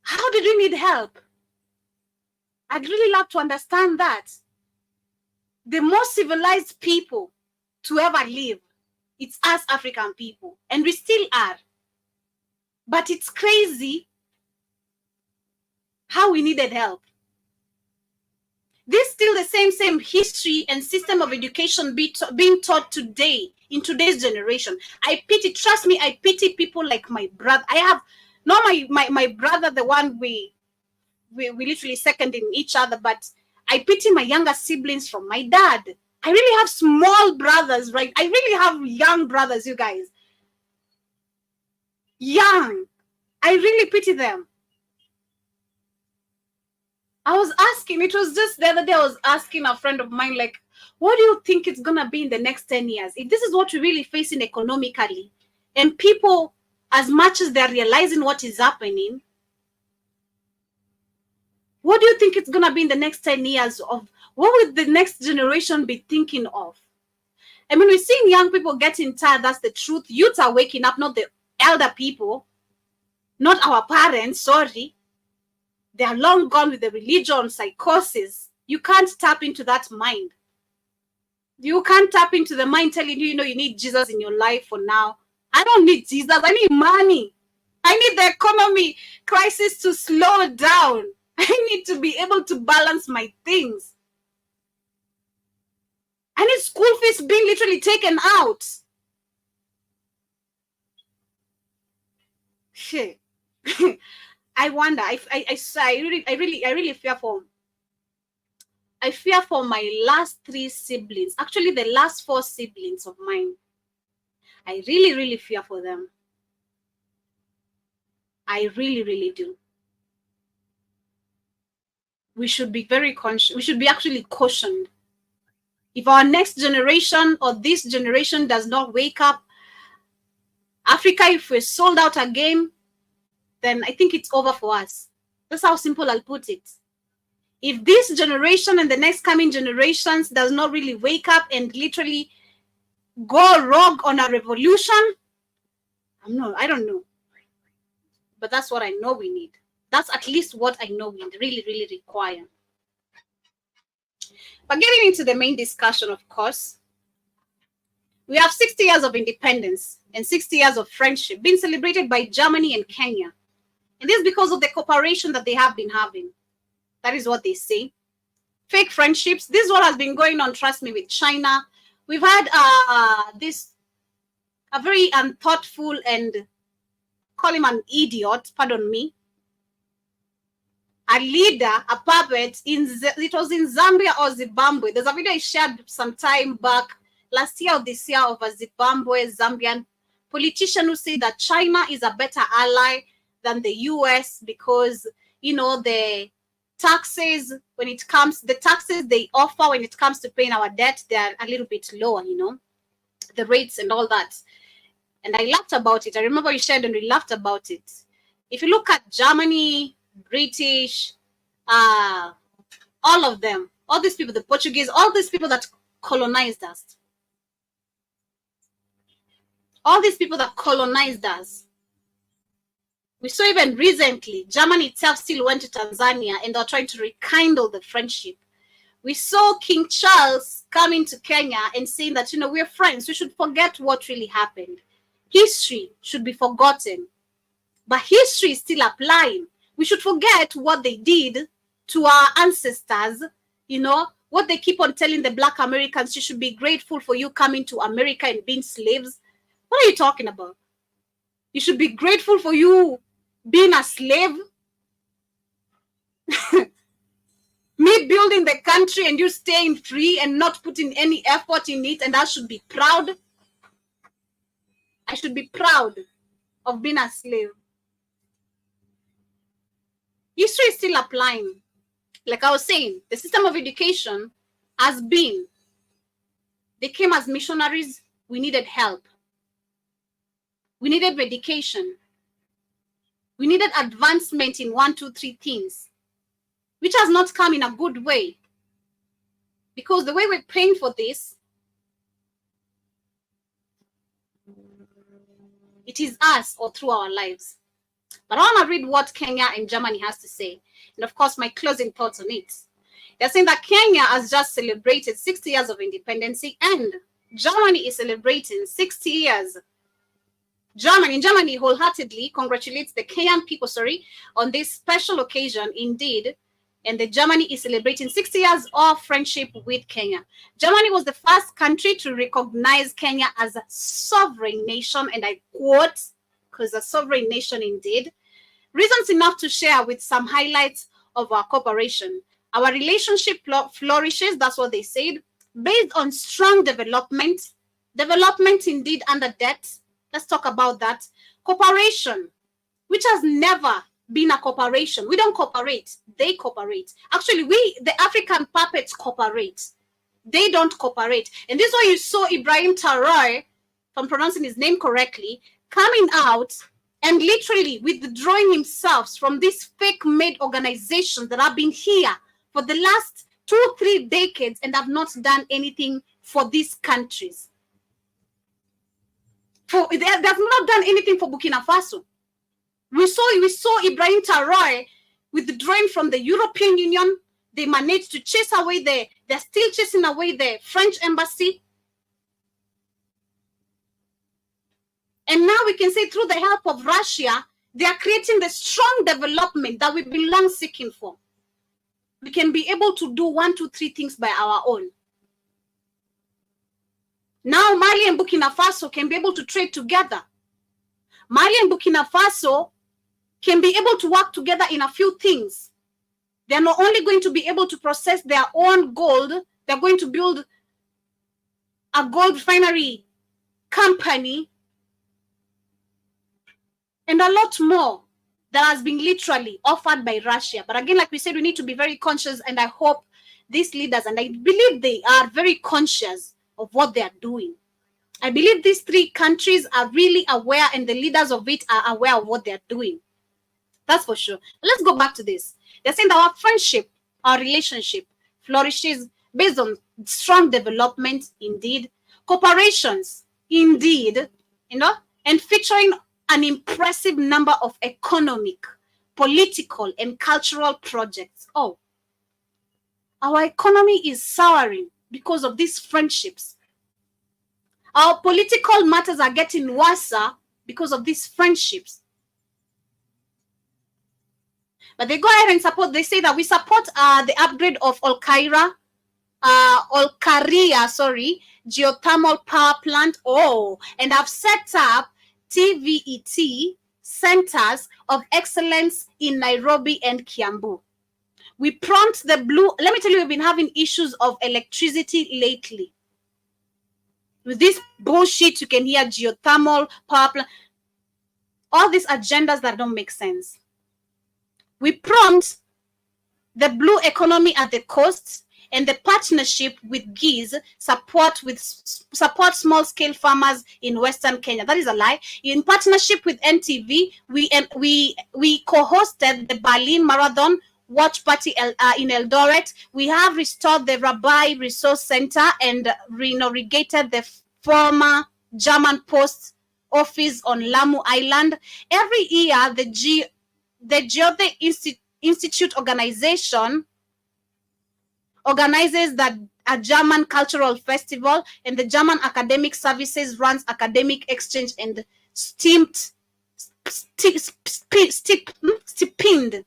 how did we need help? I'd really love to understand that. The most civilized people to ever live, it's us African people, and we still are. But it's crazy how we needed help. This still the same history and system of education being taught today, in today's generation. Trust me, I pity people like my brother. I have, not my brother, the one we literally second in each other, but I pity my younger siblings from my dad. I really have small brothers, right? I really have young brothers, you guys. Young. I really pity them. I was asking, it was just the other day, I was asking a friend of mine, like, what do you think it's going to be in the next 10 years? If this is what we're really facing economically, and people, as much as they're realizing what is happening, What do you think it's going to be in the next 10 years? Of what will the next generation be thinking of? I mean, we're seeing young people getting tired. That's the truth. Youths are waking up, not the elder people, not our parents. Sorry. They are long gone with the religion psychosis. You can't tap into that mind. You can't tap into the mind telling you, you need Jesus in your life for now. I don't need Jesus. I need money. I need the economy crisis to slow down. I need to be able to balance my things. I need school fees being literally taken out. I wonder. I really fear for. I fear for my last 3 siblings. Actually, the last 4 siblings of mine. I really fear for them. I really do. We should be very conscious. We should be actually cautioned. If our next generation or this generation does not wake up, Africa, if we're sold out again, then I think it's over for us. That's how simple I'll put it. If this generation and the next coming generations does not really wake up and literally go rogue on a revolution, I don't know. But that's what I know we need. That's at least what I know we really require. But getting into the main discussion, of course, we have 60 years of independence and 60 years of friendship being celebrated by Germany and Kenya. And this is because of the cooperation that they have been having. That is what they say. Fake friendships. This is what has been going on, trust me, with China. We've had a very unthoughtful and call him an idiot, pardon me, a leader, a puppet, it was in Zambia or Zimbabwe. There's a video I shared some time back, last year or this year, of a Zambian politician who said that China is a better ally than the US because, the taxes, the taxes they offer when it comes to paying our debt, they're a little bit lower, the rates and all that. And I laughed about it. I remember you shared and we laughed about it. If you look at Germany, British, all of them, all these people, the Portuguese, all these people that colonized us. All these people that colonized us. We saw even recently, Germany itself still went to Tanzania and they're trying to rekindle the friendship. We saw King Charles coming to Kenya and saying that, we're friends. We should forget what really happened. History should be forgotten. But history is still applying. We should forget what they did to our ancestors, what they keep on telling the Black Americans, you should be grateful for you coming to America and being slaves. What are you talking about? You should be grateful for you being a slave. Me building the country and you staying free and not putting any effort in it, and I should be proud. I should be proud of being a slave. History is still applying. Like I was saying, the system of education has been, they came as missionaries, we needed help. We needed medication. We needed advancement in 1, 2, 3 things, which has not come in a good way. Because the way we're paying for this, it is us or through our lives. But I want to read what Kenya and Germany has to say. And of course, my closing thoughts on it. They're saying that Kenya has just celebrated 60 years of independence and Germany is celebrating 60 years. Germany wholeheartedly congratulates the Kenyan people, on this special occasion indeed. And the Germany is celebrating 60 years of friendship with Kenya. Germany was the first country to recognize Kenya as a sovereign nation, and I quote, because a sovereign nation indeed. Reasons enough to share with some highlights of our cooperation. Our relationship flourishes, that's what they said, based on strong development indeed under debt. Let's talk about that. Cooperation, which has never been a cooperation. We don't cooperate, they cooperate. Actually, the African puppets cooperate. They don't cooperate. And this is why you saw Ibrahim Traore, if I'm pronouncing his name correctly, coming out and literally withdrawing himself from these fake-made organizations that have been here for the last 2-3 decades and have not done anything for these countries. They have not done anything for Burkina Faso. We saw Ibrahim Traoré withdrawing from the European Union. They managed to chase away they're still chasing away the French embassy. And now we can say through the help of Russia, they are creating the strong development that we've been long seeking for. We can be able to do 1, 2, 3 things by our own. Now Mali and Burkina Faso can be able to trade together. Mali and Burkina Faso can be able to work together in a few things. They're not only going to be able to process their own gold, they're going to build a gold refinery company and a lot more that has been literally offered by Russia. But again, like we said, we need to be very conscious, and I hope these leaders, and I believe they are very conscious of what they are doing. I believe these 3 countries are really aware, and the leaders of it are aware of what they're doing. That's for sure. Let's go back to this. They're saying that our friendship, our relationship flourishes based on strong development, indeed, cooperations, indeed, and featuring an impressive number of economic, political, and cultural projects. Oh, our economy is souring because of these friendships. Our political matters are getting worse because of these friendships. But they go ahead and support, they say that we support the upgrade of Olkaria geothermal power plant. Oh, and have set up TVET centers of excellence in Nairobi and Kiambu. We prompt the blue. Let me tell you, we've been having issues of electricity lately. With this bullshit, you can hear geothermal power plant. All these agendas that don't make sense. We prompt the blue economy at the coast, and the partnership with GIZ support small-scale farmers in Western Kenya. That is a lie. In partnership with NTV, we co-hosted the Berlin Marathon Watch Party in Eldoret. We have restored the Rabbi Resource Center and renegated the former German Post Office on Lamu Island. Every year, the Geode Institute organization organizes a German cultural festival, and the German Academic Services runs academic exchange and stipend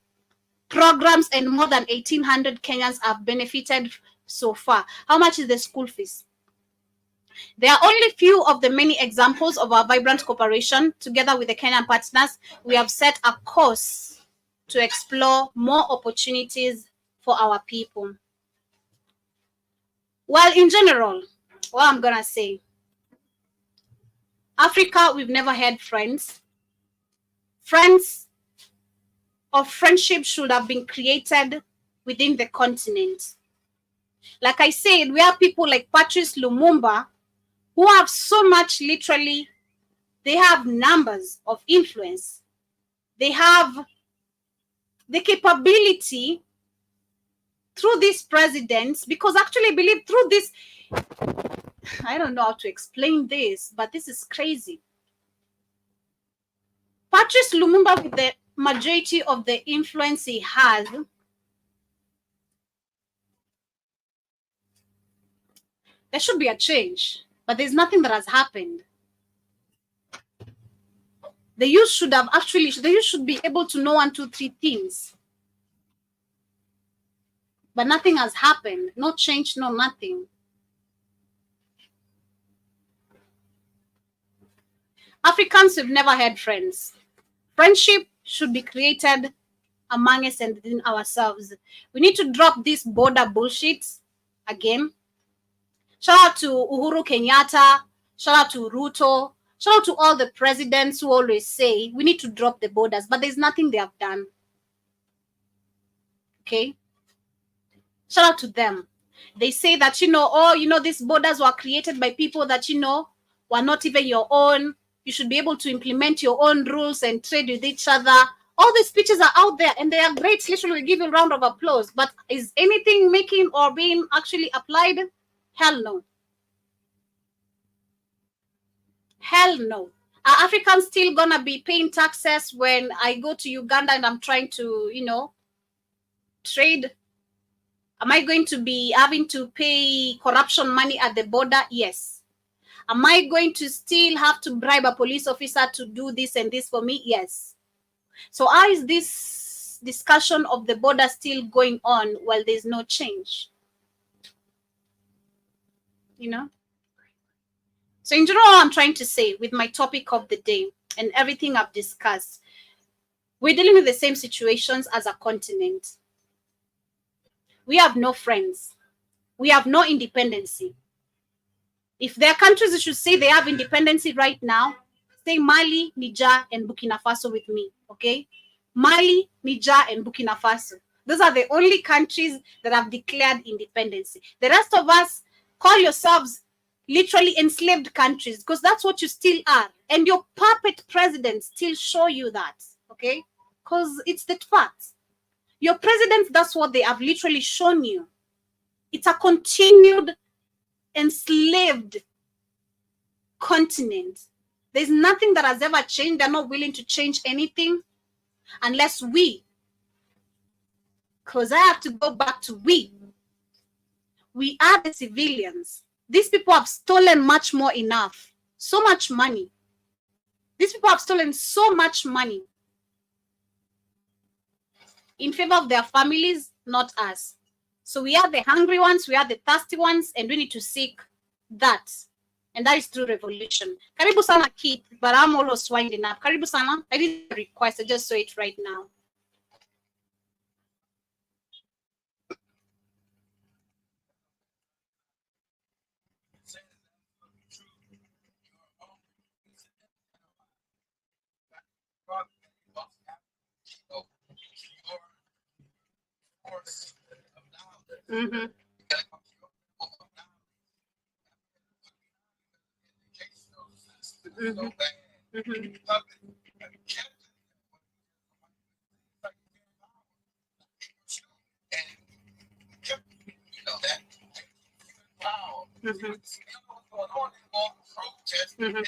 programs, and more than 1,800 Kenyans have benefited so far. How much is the school fees? There are only few of the many examples of our vibrant cooperation. Together with the Kenyan partners, we have set a course to explore more opportunities for our people. Well, in general, what I'm going to say, Africa, we've never had friends. Friends of friendship should have been created within the continent. Like I said, we have people like Patrice Lumumba who have so much, literally, they have numbers of influence. They have the capability through these presidents, because actually I believe through this, I don't know how to explain this, but this is crazy. Patrice Lumumba, with the majority of the influence he has, there should be a change, but there's nothing that has happened. The youth should have actually, the youth should be able to know 1, 2, 3 things. But nothing has happened. No change, no nothing. Africans have never had friends. Friendship should be created among us and within ourselves. We need to drop this border bullshit again. Shout out to Uhuru Kenyatta. Shout out to Ruto. Shout out to all the presidents who always say we need to drop the borders, but there's nothing they have done. Okay? Shout out to them. They say that, these borders were created by people that, were not even your own. You should be able to implement your own rules and trade with each other. All these speeches are out there and they are great. Literally, we give you a round of applause. But is anything making or being actually applied? Hell no. Hell no. Are Africans still gonna be paying taxes when I go to Uganda and I'm trying to, trade? Am I going to be having to pay corruption money at the border? Yes. Am I going to still have to bribe a police officer to do this and this for me? Yes. So how is this discussion of the border still going on while there's no change? So in general, I'm trying to say with my topic of the day and everything I've discussed, we're dealing with the same situations as a continent. We have no friends. We have no independency. If there are countries that should say they have independency right now, say Mali, Niger, and Burkina Faso with me, okay? Mali, Niger, and Burkina Faso. Those are the only countries that have declared independency. The rest of us call yourselves literally enslaved countries because that's what you still are. And your puppet presidents still show you that, okay? Because it's the fact. Your presidents, that's what they have literally shown you. It's a continued enslaved continent. There's nothing that has ever changed. They're not willing to change anything unless because I have to go back to we are the civilians. These people have stolen much more enough, so much money. These people have stolen so much money in favor of their families, not us. So we are the hungry ones, we are the thirsty ones, and we need to seek that. And that is through revolution. Karibu sana, Keith, but I'm almost winding up. Karibu sana. I did a request. I just saw it right now. Mm-hmm. Mm-hmm. Mm-hmm. Mm-hmm. Mm-hmm.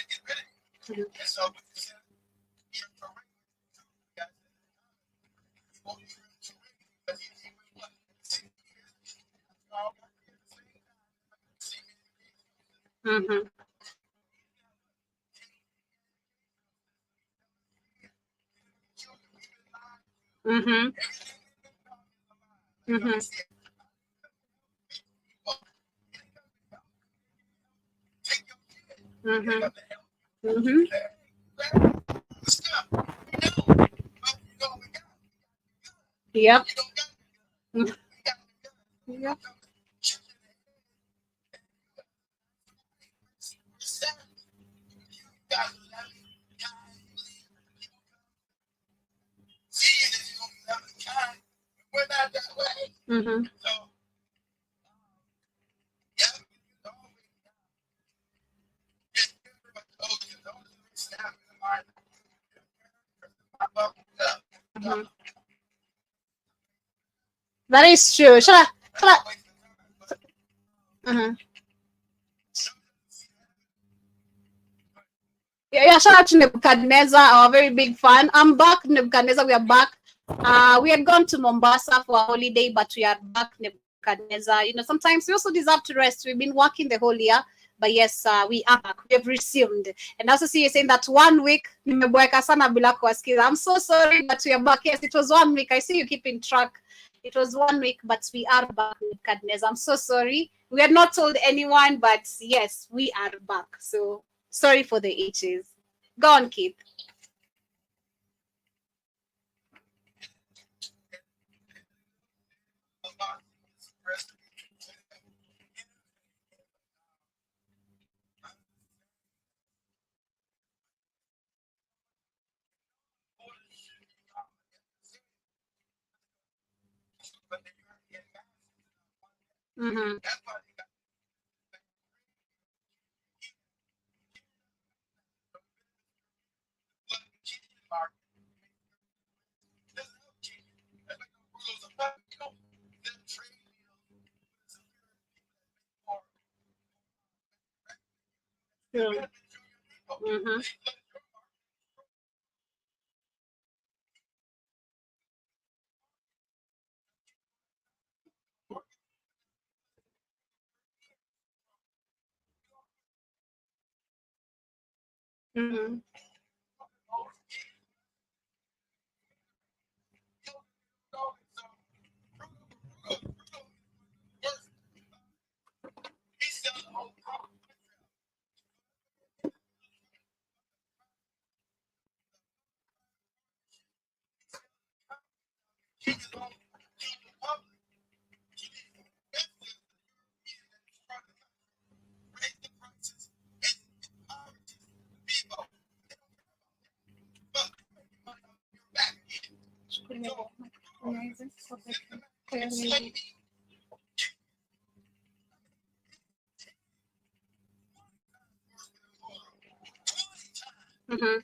Mm-hmm. Mm-hmm. Mm-hmm. Mm-hmm. Mm-hmm. Yep. Mm-hmm. Yep. Mm-hmm. Mm-hmm. That is true. Mm-hmm. Yeah, shout out to Nebuchadnezzar, our very big fan. I'm back, Nebuchadnezzar. We are back. We had gone to Mombasa for a holiday, but we are back, Nebuchadnezzar. Sometimes we also deserve to rest. We've been working the whole year, but yes, we are back. We have resumed. And I also see you saying that 1 week, nimeboeka sana bila kuwasikiza. I'm so sorry, but we are back. Yes, it was 1 week. I see you keeping track. It was 1 week, but we are back, Nebuchadnezzar. I'm so sorry. We had not told anyone, but yes, we are back. So sorry for the H's. Go on, Keith. Mm-hmm. True. Mm-hmm. Mm-hmm. Mm-hmm.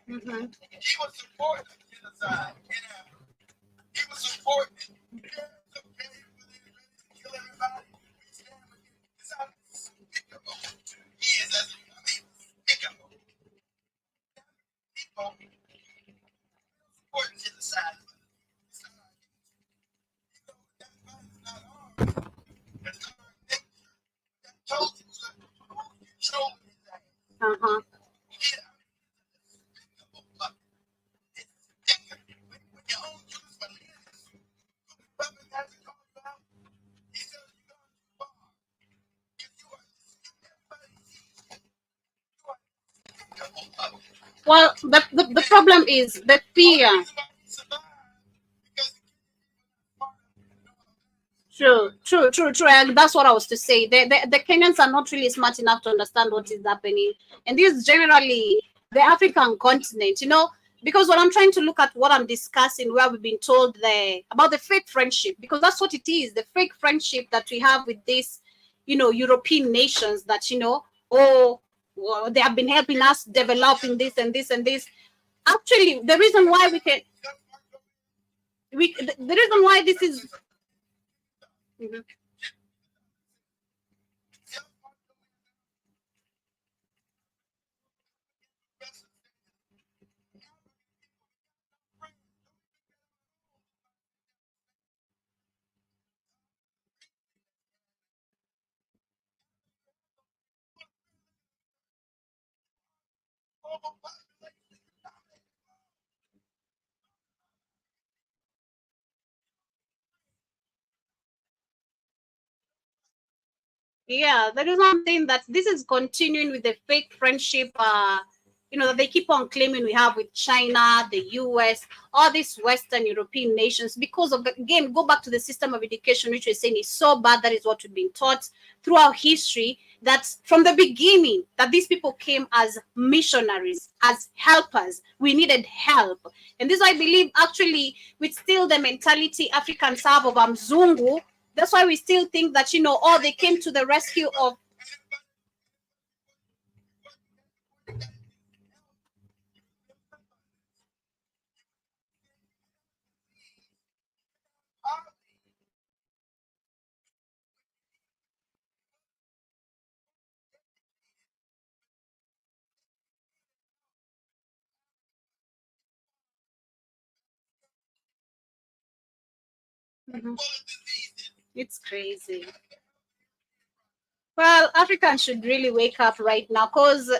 Mm-hmm. Uh-huh. Well, the problem is the fear. True. And that's what I was to say. The Kenyans are not really smart enough to understand what is happening. And this is generally the African continent, because when I'm trying to look at what I'm discussing, where we've been told about the fake friendship, because that's what it is, the fake friendship that we have with these, European nations that, oh, well, they have been helping us developing this and this and this. Actually, the reason why the reason why this is. Mhm. Yeah, that is one thing that this is continuing with the fake friendship, that they keep on claiming we have with China, the US, all these Western European nations, because of again, go back to the system of education, which we're saying is so bad. That is what we've been taught throughout history, that from the beginning, that these people came as missionaries, as helpers. We needed help. And this, I believe, actually, with still the mentality Africans have of Mzungu. That's why we still think that, oh, they came to the rescue of. Mhm. It's crazy. Well, Africans should really wake up right now, because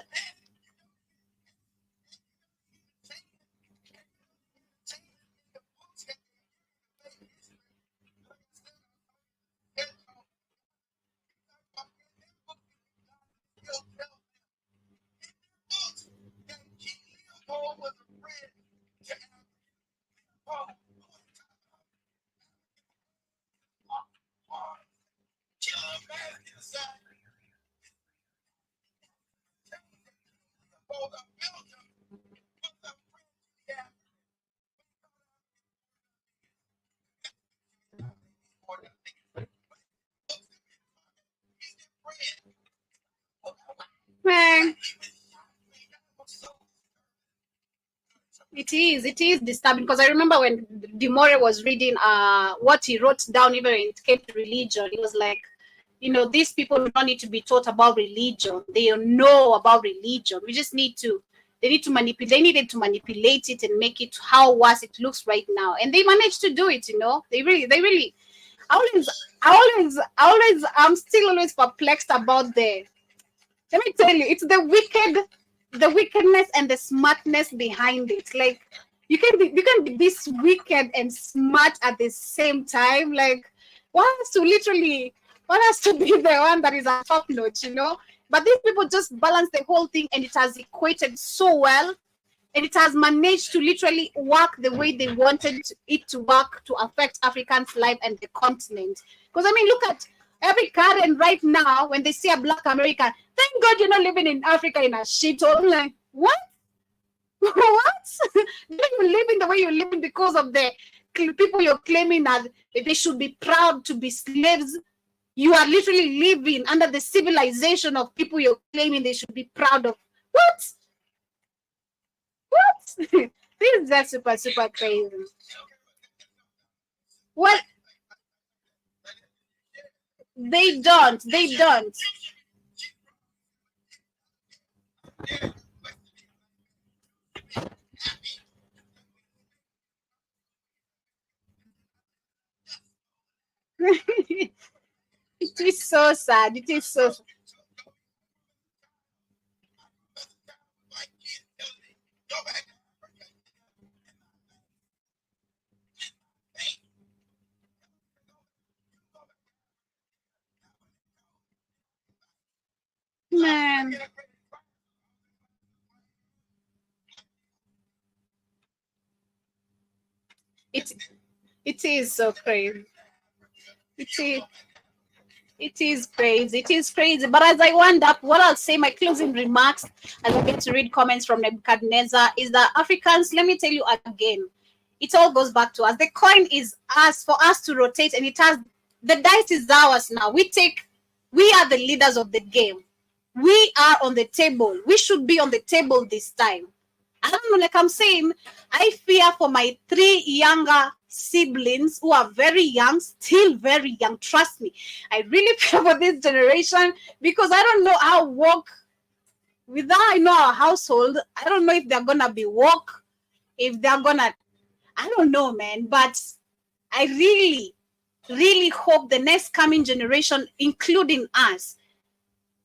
It is disturbing because I remember when Dimore was reading what he wrote down, even when it came to religion, he was like, you know, these people do not need to be taught about religion. They know about religion. We just need to, they need to manipulate, they needed to manipulate it and make it how worse it looks right now. And they managed to do it, you know. They really, I'm still always perplexed about let me tell you, it's the wickedness and the smartness behind it. Like you can be this wicked and smart at the same time. Like one has to be the one that is at top notch, you know. But these people just balance the whole thing, and it has equated so well, and it has managed to literally work the way they wanted it to work to affect Africans' life and the continent. Because I mean, look at every Karen right now when they see a Black American. Thank God you're not living in Africa in a shithole. I'm like, what? What? You're living the way you're living because of the people you're claiming that they should be proud to be slaves. You are literally living under the civilization of people you're claiming they should be proud of. What? What? This is just super, super crazy. Well, they don't. They don't. It is so sad. It is so sad. Man. It it is so crazy. It is it is crazy. It is crazy. But as I wind up, what I'll say, my closing remarks, as I get to read comments from Nebuchadnezzar, is that Africans, let me tell you again, it all goes back to us. The coin is us for us to rotate, and it has the dice is ours now. We are the leaders of the game. We are on the table. We should be on the table this time. I don't know, like I'm saying, I fear for my 3 younger siblings who are very young, still very young. Trust me. I really fear for this generation because I don't know how woke, without I know our household, I don't know if they're gonna be woke, if they're gonna, I don't know, man. But I really, really hope the next coming generation, including us,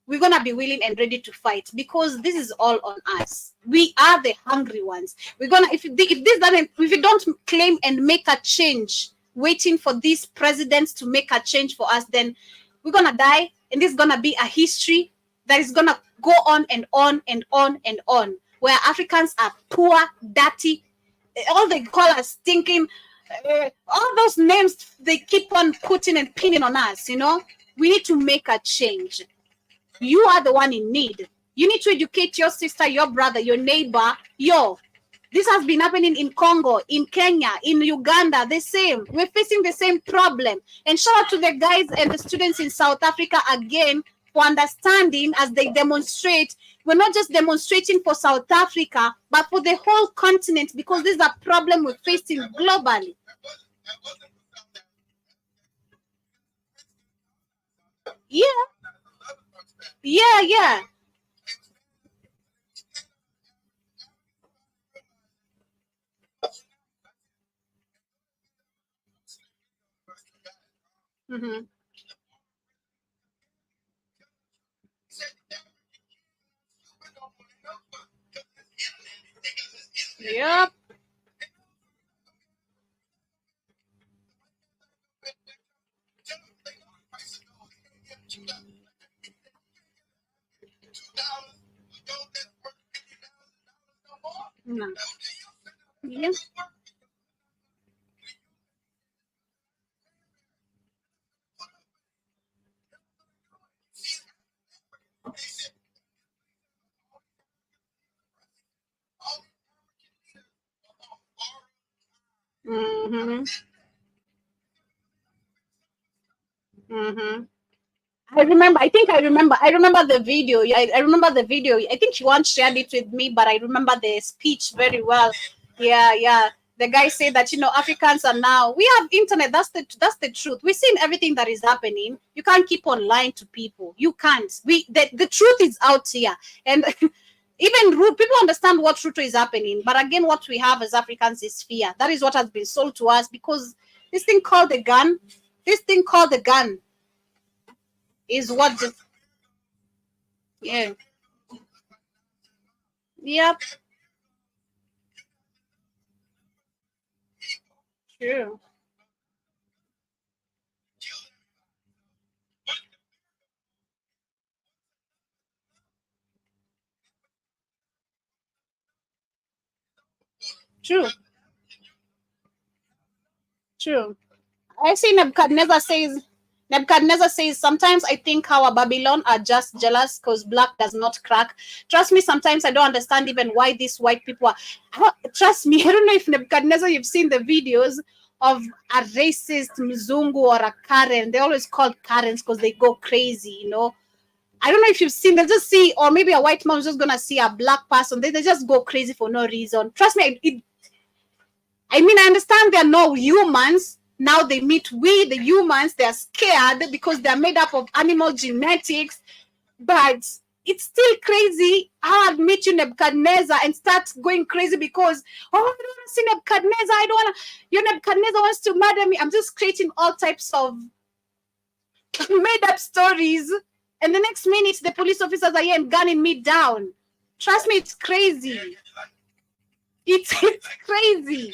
we're gonna be willing and ready to fight because this is all on us. We are the hungry ones. We're gonna if you don't claim and make a change, waiting for these presidents to make a change for us, then we're gonna die, and this is gonna be a history that is gonna go on and on and on and on. Where Africans are poor, dirty, all they call us stinking, all those names they keep on putting and pinning on us. You know, we need to make a change. You are the one in need. You need to educate your sister, your brother, your neighbor. This has been happening in Congo, in Kenya, in Uganda, the same. We're facing the same problem. And shout out to the guys and the students in South Africa again for understanding as they demonstrate. We're not just demonstrating for South Africa, but for the whole continent, because this is a problem we're facing globally. Yeah. Yeah. Mm-hmm. Yep. No. Yeah. Mm-hmm. Mm-hmm. I remember the video. Yeah, I remember the video. I think she once shared it with me, but I remember the speech very well. Yeah. The guy said that Africans are now, we have internet. That's the truth. We're seeing everything that is happening. You can't keep on lying to people. You can't. The truth is out here, and even rude people understand what truth is happening. But again, what we have as Africans is fear. That is what has been sold to us because this thing called the gun, is what the, yeah. Yep. True. True. True. I see Nebuchadnezzar says, sometimes I think how a Babylon are just jealous because black does not crack. Trust me, sometimes I don't understand even why these white people are. Trust me, I don't know if Nebuchadnezzar, you've seen the videos of a racist Mzungu or a Karen. They're always called Karens because they go crazy. I don't know if you've seen, they'll just see, or maybe a white man's just going to see a black person. They just go crazy for no reason. Trust me, I understand they're no humans. Now they meet we, the humans, they're scared because they're made up of animal genetics. But it's still crazy how I'd meet you, Nebuchadnezzar, and start going crazy because, I don't want to see Nebuchadnezzar. I don't want to, your Nebuchadnezzar wants to murder me. I'm just creating all types of made up stories. And the next minute, the police officers are here and gunning me down. Trust me, it's crazy. It's crazy.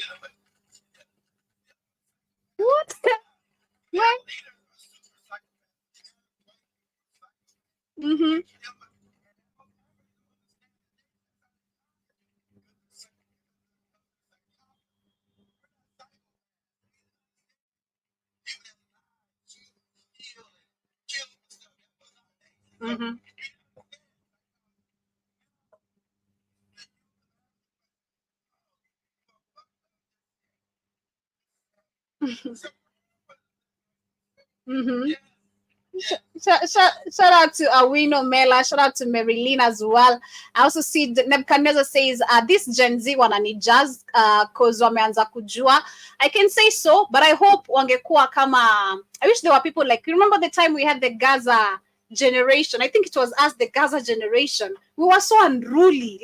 What? What? Mm-hmm. Mm-hmm. Mm-hmm. Shout out to Awino Mela. Shout out to Marilyn as well. I also see Nebuchadnezzar says this Gen Z wanani jazz cause wameanza kujua. I can say so, but I hope wangekuwa kama. I wish there were people like, you remember the time we had the Gaza generation? I think it was us, the Gaza generation. We were so unruly.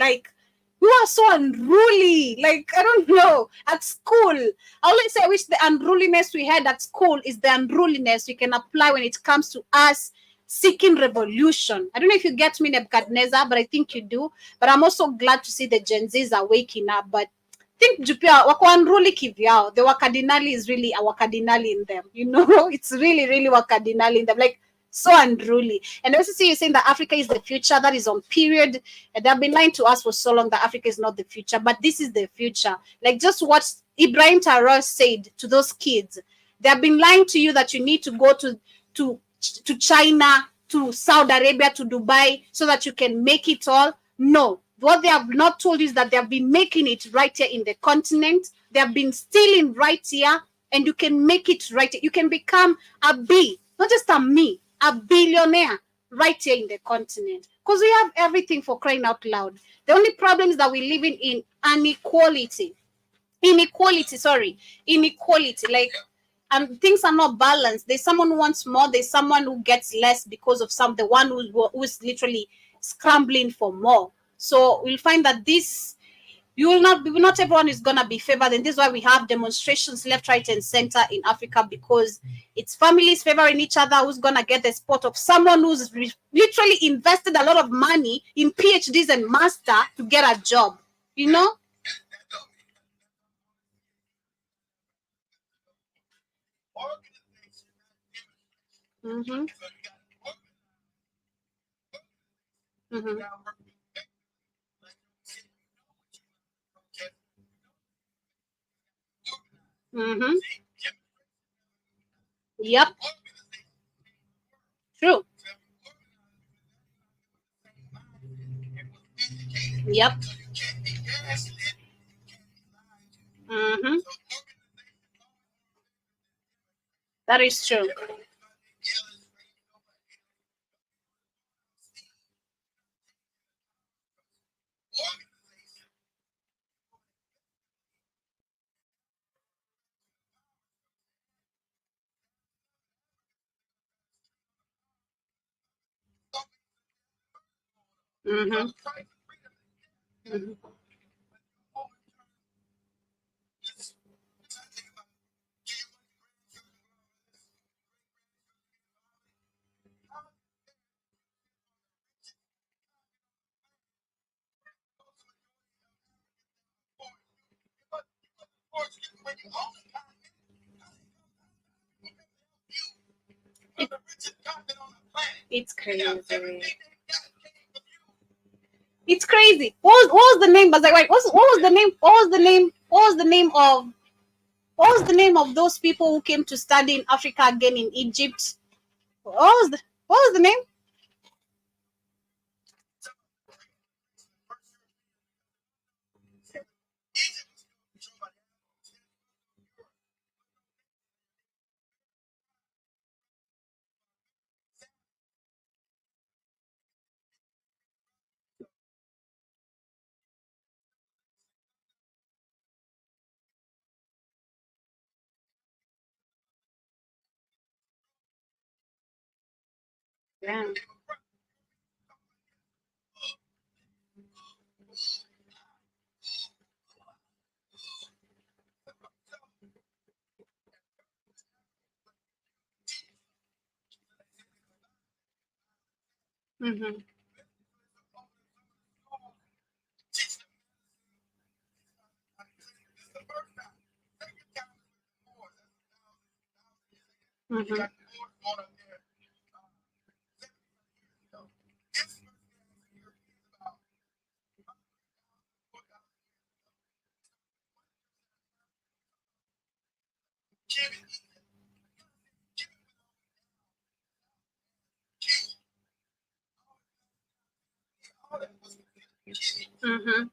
We were so unruly. I don't know. At school, I always say I wish the unruliness we had at school is the unruliness we can apply when it comes to us seeking revolution. I don't know if you get me, Nebuchadnezzar, but I think you do. But I'm also glad to see the Gen Zs are waking up. But I think Jupia wako unruly kivyao. The Wakadinali is really a Wakadinali in them. It's really, really Wakadinali in them. So unruly. And I also see you saying that Africa is the future. That is on period. And they've been lying to us for so long that Africa is not the future. But this is the future. Just what Ibrahim Traore said to those kids. They have been lying to you that you need to go to China, to Saudi Arabia, to Dubai, so that you can make it all. No. What they have not told you is that they have been making it right here in the continent. They have been stealing right here, and you can make it right here. You can become a B, not just a me, a billionaire right here in the continent. Because we have everything, for crying out loud. The only problem is that we're living in inequality. Inequality. And things are not balanced. There's someone who wants more. There's someone who gets less because of the one who's literally scrambling for more. So we'll find that not everyone is gonna be favored, and this is why we have demonstrations left, right, and center in Africa, because it's families favoring each other. Who's gonna get the spot of someone who's literally invested a lot of money in PhDs and master to get a job? Mm-hmm. Mm-hmm. Mm-hmm. Yep. True. Yep. Mm-hmm. That is true. Mm-hmm. Mm-hmm. It's crazy. It's crazy. What was the name? But like, what was the name? What was the name? What was the name of? What was the name of those people who came to study in Africa again in Egypt? What was the name? Yeah. Mm-hmm. Mm-hmm. Mm-hmm.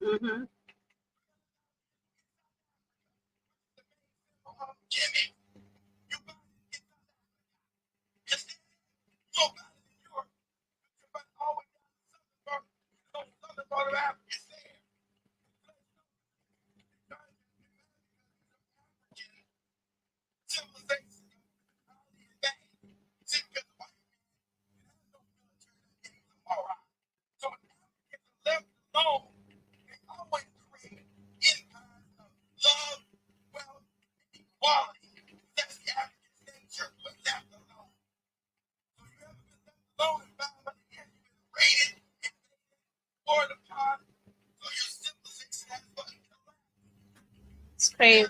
Mm-hmm. It's crazy.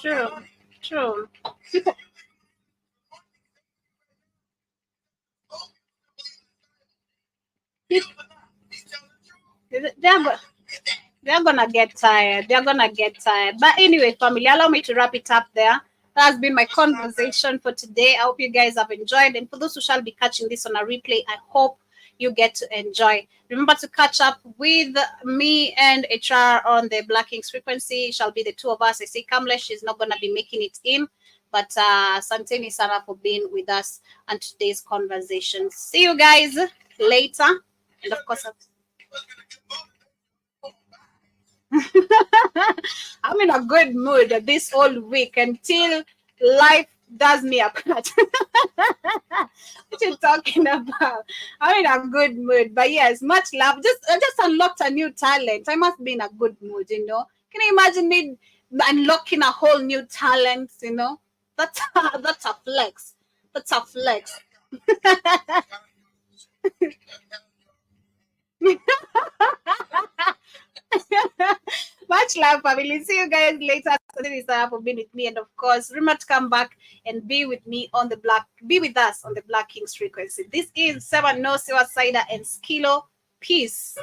True. True. They're, go- they're gonna get tired. They're gonna get tired. But anyway, family, allow me to wrap it up there. That has been my conversation for today. I hope you guys have enjoyed. And for those who shall be catching this on a replay, I hope you get to enjoy. Remember to catch up with me and HR on the Black Kings frequency. It shall be the two of us. I say Kamlesh, she's not gonna be making it in. But Santeni Sana for being with us on today's conversation. See you guys later. And of course, I'm in a good mood this whole week until life does me a cut. What you talking about? I'm in a good mood. But yes, much love. I just unlocked a new talent. I must be in a good mood, you know. Can you imagine me unlocking a whole new talent, you know? That's a flex. That's a flex. Much love, family. See you guys later. Thank you for being with me, and of course, remember to come back and be with us on the Black Kings frequency. This is 7 No Siwa Cider and Skilo. Peace.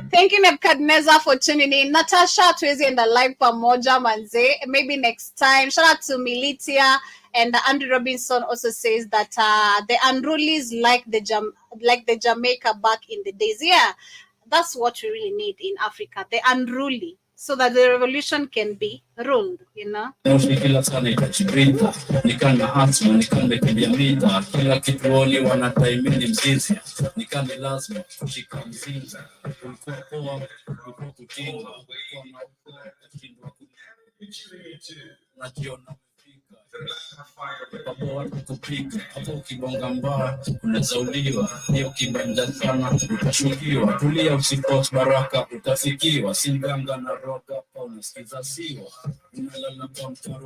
Thank you, Nebuchadnezzar, for tuning in. Natasha, tuwezi enda live pamoja manze. Maybe next time. Shout out to Militia. And Andrew Robinson also says that the unrulies like the Jamaica back in the days. Yeah, that's what we really need in Africa, the unruly, so that the revolution can be ruled, you know.
Kila sana itachibita, nikana asma, nikana kibiamita, kila kituoni wanataimini mzizi, nikana lazima kushika mzinza, ulikuwa poa, ulikuwa kutinga, ulikuwa na ukua, kushindwa unajiona Papo watu kupika, hapo ukibonga mbaya, unazauliwa, hiyo kibanda sana, utashukiwa, tulia usikose baraka, utafikiwa, singanga na roga, unasikiza siwa, unalala kwa mtaro.